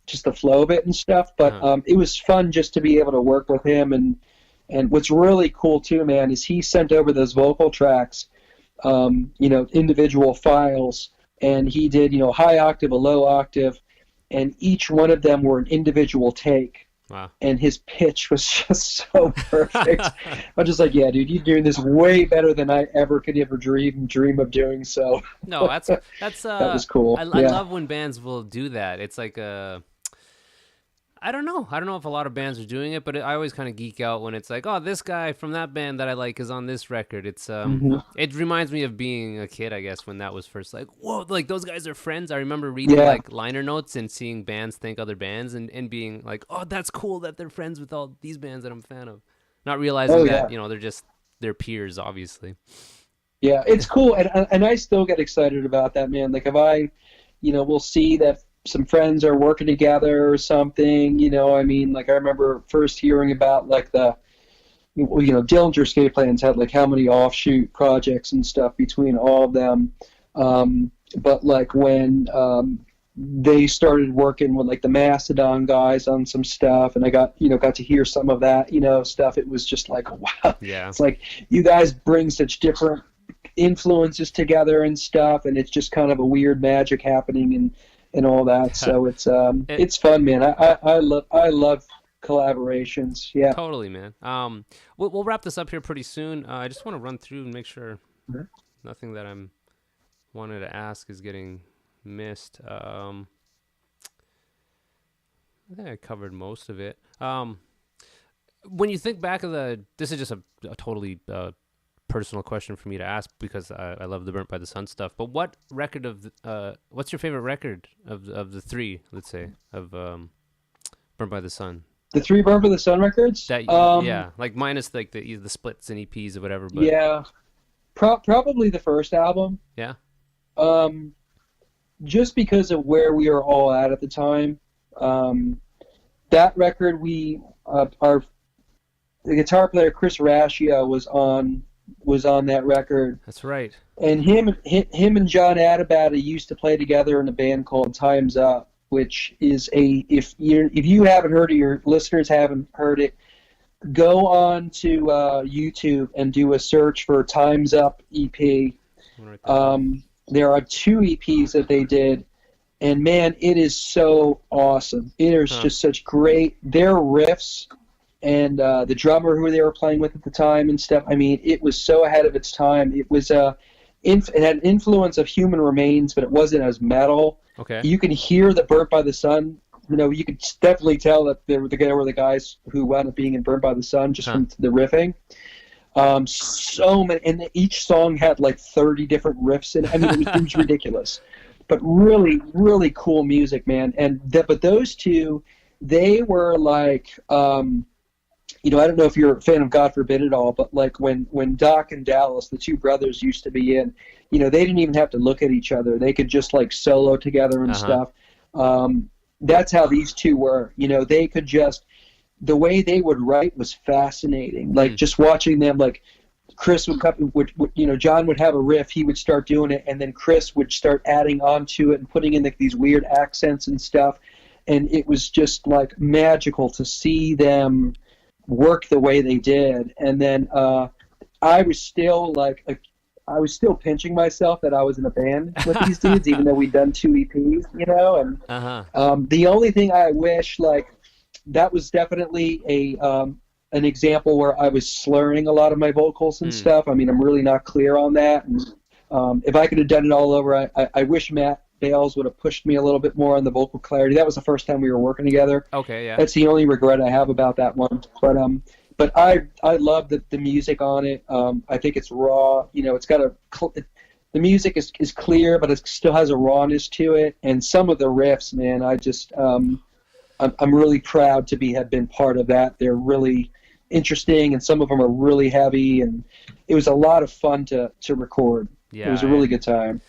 Just the flow of it and stuff, but it was fun just to be able to work with him. And what's really cool too, man, is he sent over those vocal tracks, individual files, and he did, high octave, a low octave, and each one of them were an individual take. Wow. And his pitch was just so perfect. I'm just like, yeah, dude, you're doing this way better than I could ever dream of doing. So no, that's that was cool. I love when bands will do that. It's like I don't know if a lot of bands are doing it, but I always kind of geek out when it's like, oh, this guy from that band that I like is on this record. It's it reminds me of being a kid, I guess, when that was first like, whoa, like those guys are friends. I remember reading like liner notes and seeing bands thank other bands and being like, oh, that's cool that they're friends with all these bands that I'm a fan of. Not realizing that, they're just their peers, obviously. Yeah, it's cool, and I still get excited about that, man. Like if I, we'll see that some friends are working together or something, like I remember first hearing about like the, Dillinger Escape Plans had like how many offshoot projects and stuff between all of them. But like when they started working with like the Mastodon guys on some stuff, and I got to hear some of that, stuff, it was just like, wow. Yeah. It's like you guys bring such different influences together and stuff, and it's just kind of a weird magic happening and all that. So it's fun, man. I love collaborations. Yeah, totally, man. We'll wrap this up here pretty soon. I just want to run through and make sure nothing that I'm wanted to ask is getting missed. I think I covered most of it. When you think back of this is just a totally personal question for me to ask because I love the Burnt by the Sun stuff. But what record what's your favorite record of the 3? Let's say of Burnt by the Sun. The three Burn for the Sun records? That yeah, like minus like the splits and EPs or whatever. But Yeah, probably the first album. yeah, Just because of where we were all at the time. That record, the guitar player Chris Rascia was on that record, that's right. and him and John Adabata used to play together in a band called Time's Up, which is if you haven't heard it, your listeners haven't heard it, go on to YouTube and do a search for Time's Up EP. There are 2 EPs that they did, and man, it is so awesome. It is just such their riffs and the drummer who they were playing with at the time and stuff. I mean, it was so ahead of its time. It was it had an influence of Human Remains, but it wasn't as metal. Okay. You can hear the Burnt by the Sun. You know, you could definitely tell that they were the guys who wound up being in Burnt by the Sun just from the riffing. So many, and each song had like 30 different riffs in it. I mean, it was ridiculous, but really, really cool music, man. But those two, they were like, I don't know if you're a fan of God Forbid at all, but like when Doc and Dallas, the two brothers, used to be in, they didn't even have to look at each other. They could just like solo together and stuff. That's how these two were. They could just, the way they would write was fascinating. Like just watching them, like Chris would John would have a riff, he would start doing it, and then Chris would start adding on to it and putting in these weird accents and stuff. And it was just like magical to see them work the way they did. And then I was still pinching myself that I was in a band with these dudes, even though we'd done 2 EPs, And the only thing I wish, like, that was definitely an example where I was slurring a lot of my vocals and stuff. I mean, I'm really not clear on that. And if I could have done it all over, I wish Matt Bales would have pushed me a little bit more on the vocal clarity. That was the first time we were working together. Okay, yeah. That's the only regret I have about that one. But I love the music on it. I think it's raw. It's got the music is clear, but it still has a rawness to it. And some of the riffs, man, I just I'm really proud to have been part of that. They're really interesting, and some of them are really heavy, and it was a lot of fun to record. Yeah, it was a really good time.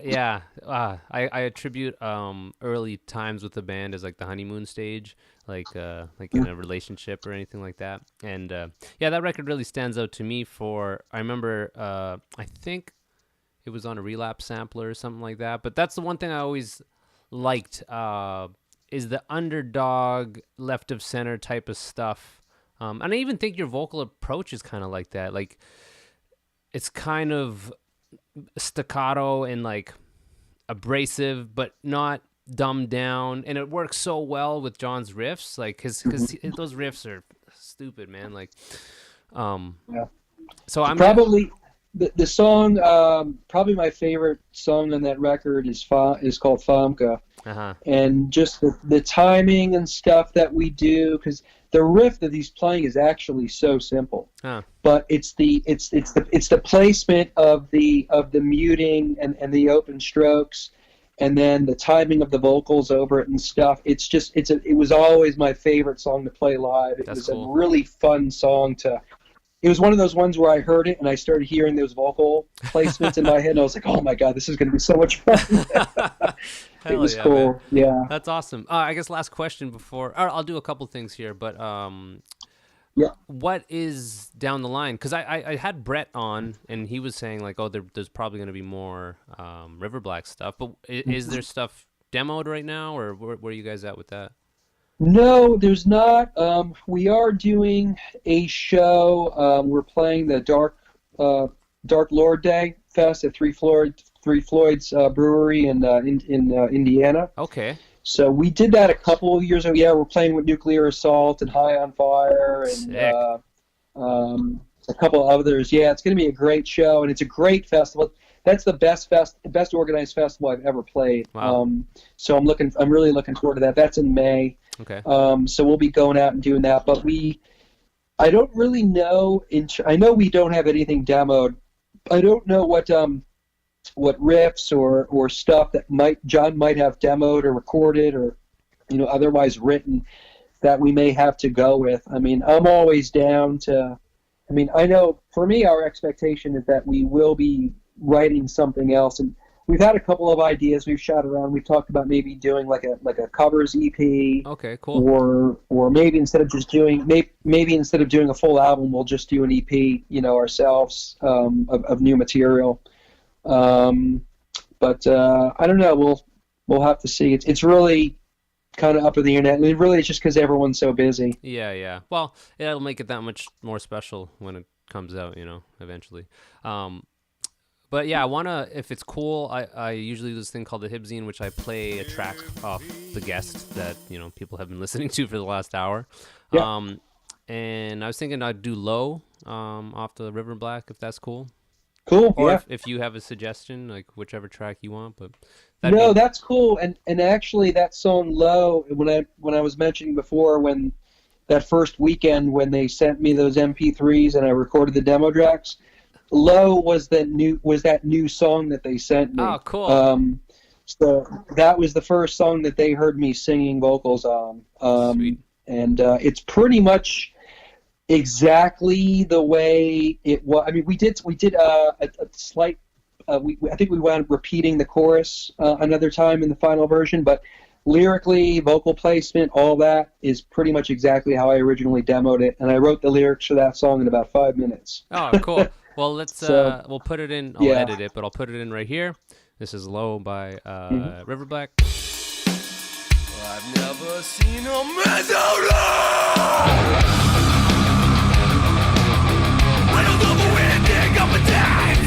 Yeah, I attribute early times with the band as like the honeymoon stage, like in a relationship or anything like that. And yeah, that record really stands out to me. I remember I think it was on a Relapse sampler or something like that. But that's the one thing I always liked. Is the underdog, left of center type of stuff. And I even think your vocal approach is kind of like that. Like, it's kind of staccato and like abrasive, but not dumbed down. And it works so well with John's riffs. Like, because those riffs are stupid, man. Like, yeah. So I'm probably the song. Probably my favorite song on that record is called Famke. And just the timing and stuff that we do, because the riff that he's playing is actually so simple, but it's the placement of the muting and the open strokes, and then the timing of the vocals over it and stuff. It was always my favorite song to play live. It was cool. A really fun song to. It was one of those ones where I heard it and I started hearing those vocal placements in my head, and I was like, "Oh my god, this is going to be so much fun!" It was cool. Man. Yeah, that's awesome. I guess last question before I'll do a couple things here, but yeah, what is down the line? Because I had Brett on and he was saying like, "Oh, there's probably going to be more River Black stuff," but is there stuff demoed right now, or where are you guys at with that? No, there's not. We are doing a show. We're playing the Dark Lord Day Fest at Three Floyd's Brewery in Indiana. Okay. So we did that a couple of years ago. Yeah, we're playing with Nuclear Assault and High on Fire and a couple of others. Yeah, it's going to be a great show, and it's a great festival. That's the best organized festival I've ever played. Wow. So I'm really looking forward to that. That's in May. Okay. So we'll be going out and doing that, but I don't really know. I know we don't have anything demoed. I don't know what riffs or stuff that John might have demoed or recorded or otherwise written. that we may have to go with. I mean, I'm always down to. I mean, I know for me, our expectation is that we will be writing something else, and we've had a couple of ideas we've shot around. We've talked about maybe doing like a covers EP. Okay, cool. Or maybe instead of just doing maybe instead of doing a full album, we'll just do an EP, you know, ourselves of new material. But I don't know. We'll have to see. It's really kind of up in the internet, and it really is just because everyone's so busy. Yeah. Well, it'll make it that much more special when it comes out, you know, eventually. But yeah, I wanna, if it's cool, I usually do this thing called the Hibzine, which I play a track off the guest that, you know, people have been listening to for the last hour. Yeah. And I was thinking I'd do Low off the River Black, if that's cool. Cool. Or yeah. if you have a suggestion, like whichever track you want, but no, that's cool. And actually, that song "Low," when I was mentioning before, when that first weekend when they sent me those MP3s and I recorded the demo tracks, "Low" was that new song that they sent me. Oh, cool. So that was the first song that they heard me singing vocals on. Sweet. And it's pretty much exactly the way it was. I mean, we did a slight. I think we wound up repeating the chorus another time in the final version, but lyrically, vocal placement, all that is pretty much exactly how I originally demoed it, and I wrote the lyrics for that song in about 5 minutes. Oh, cool. Well, let's we'll put it in. I'll yeah. edit it, but I'll put it in right here. This is "Low" by River Black. I've never seen a man so low. When I love a winding up a tank,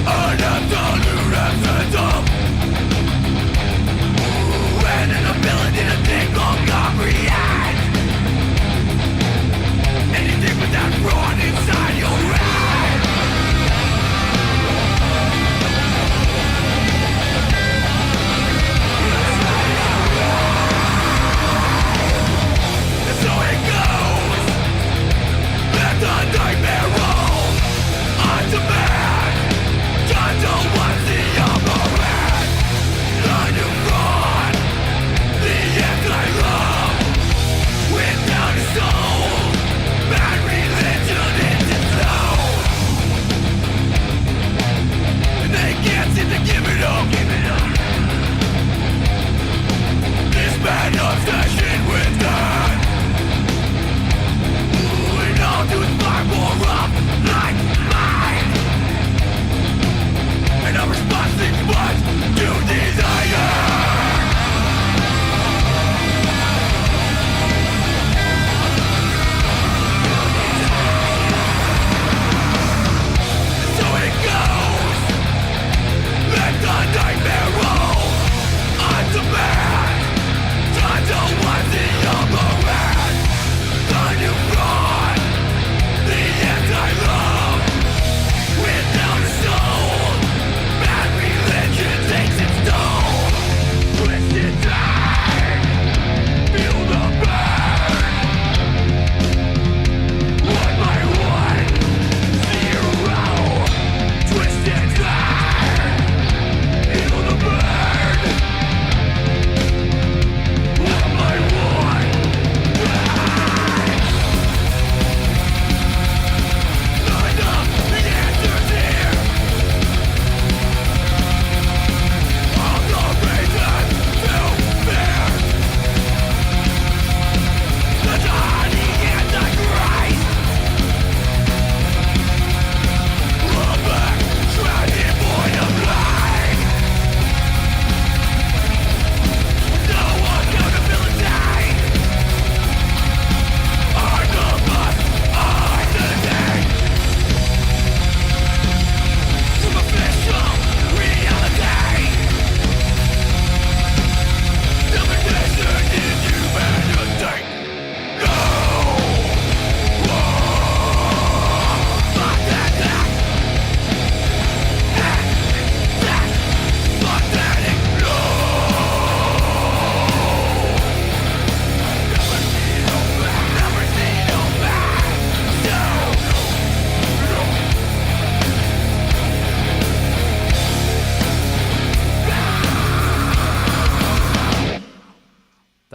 an absolute absence and an ability to think or comprehend anything but that run inside your head.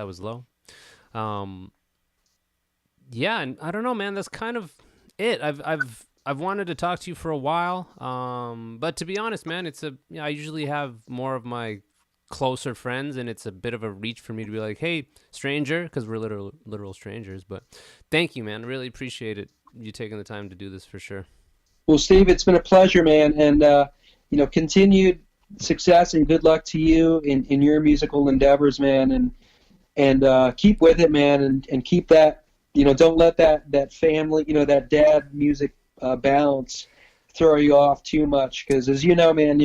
I was low. Yeah, and I don't know, man. That's kind of it. I've wanted to talk to you for a while. But to be honest, man, I usually have more of my closer friends, and it's a bit of a reach for me to be like, hey, stranger, because we're literal strangers. But thank you, man. Really appreciate it. You taking the time to do this for sure. Well, Steve, it's been a pleasure, man, and continued success and good luck to you in your musical endeavors, man, and keep with it, man, and keep that, don't let that family, that dad music balance throw you off too much, because as you know, man,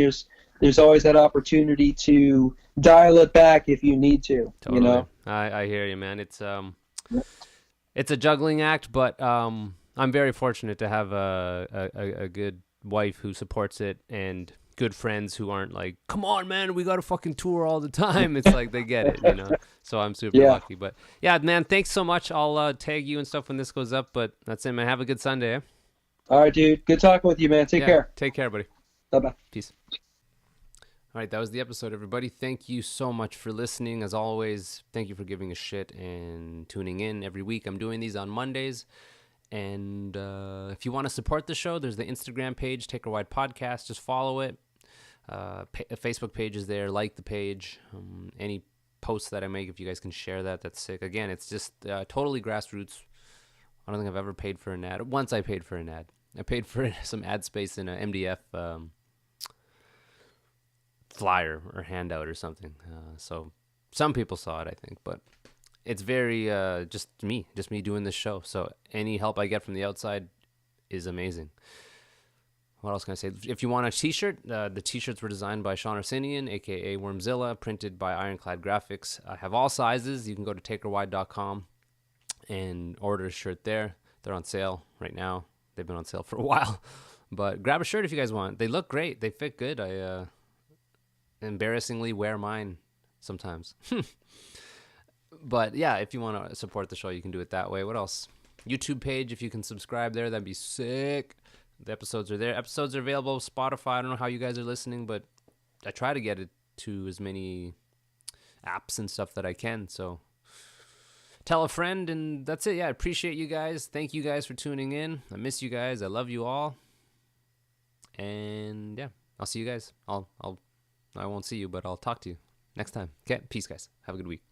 there's always that opportunity to dial it back if you need to. Totally. I hear you, man. It's a juggling act, but I'm very fortunate to have a good wife who supports it and good friends who aren't like, come on, man, we got to fucking tour all the time. It's like they get it, So I'm super lucky. But yeah, man, thanks so much. I'll tag you and stuff when this goes up, but that's it, man. Have a good Sunday. Eh? All right, dude. Good talking with you, man. Take care. Take care, buddy. Bye-bye. Peace. All right, that was the episode, everybody. Thank you so much for listening. As always, thank you for giving a shit and tuning in every week. I'm doing these on Mondays. And if you want to support the show, there's the Instagram page, Take a Ride Podcast. Just follow it. Facebook page is there. Like the page. Any posts that I make, if you guys can share that, that's sick. Again, it's just totally grassroots. I don't think I've ever paid for an ad. Once I paid for an ad. I paid for some ad space in an MDF flyer or handout or something. So some people saw it, I think, but it's very just me doing this show. So any help I get from the outside is amazing. What else can I say? If you want a t-shirt, the t-shirts were designed by Sean Arsenian, aka Wormzilla, printed by Ironclad Graphics. I have all sizes. You can go to takerwide.com and order a shirt there. They're on sale right now. They've been on sale for a while. But grab a shirt if you guys want. They look great. They fit good. I embarrassingly wear mine sometimes. But yeah, if you want to support the show, you can do it that way. What else? YouTube page, if you can subscribe there, that'd be sick. The episodes are there. Episodes are available on Spotify. I don't know how you guys are listening, but I try to get it to as many apps and stuff that I can. So tell a friend, and that's it. Yeah, I appreciate you guys. Thank you guys for tuning in. I miss you guys. I love you all. And yeah, I'll see you guys. I won't see you, but I'll talk to you next time. Okay, peace, guys. Have a good week.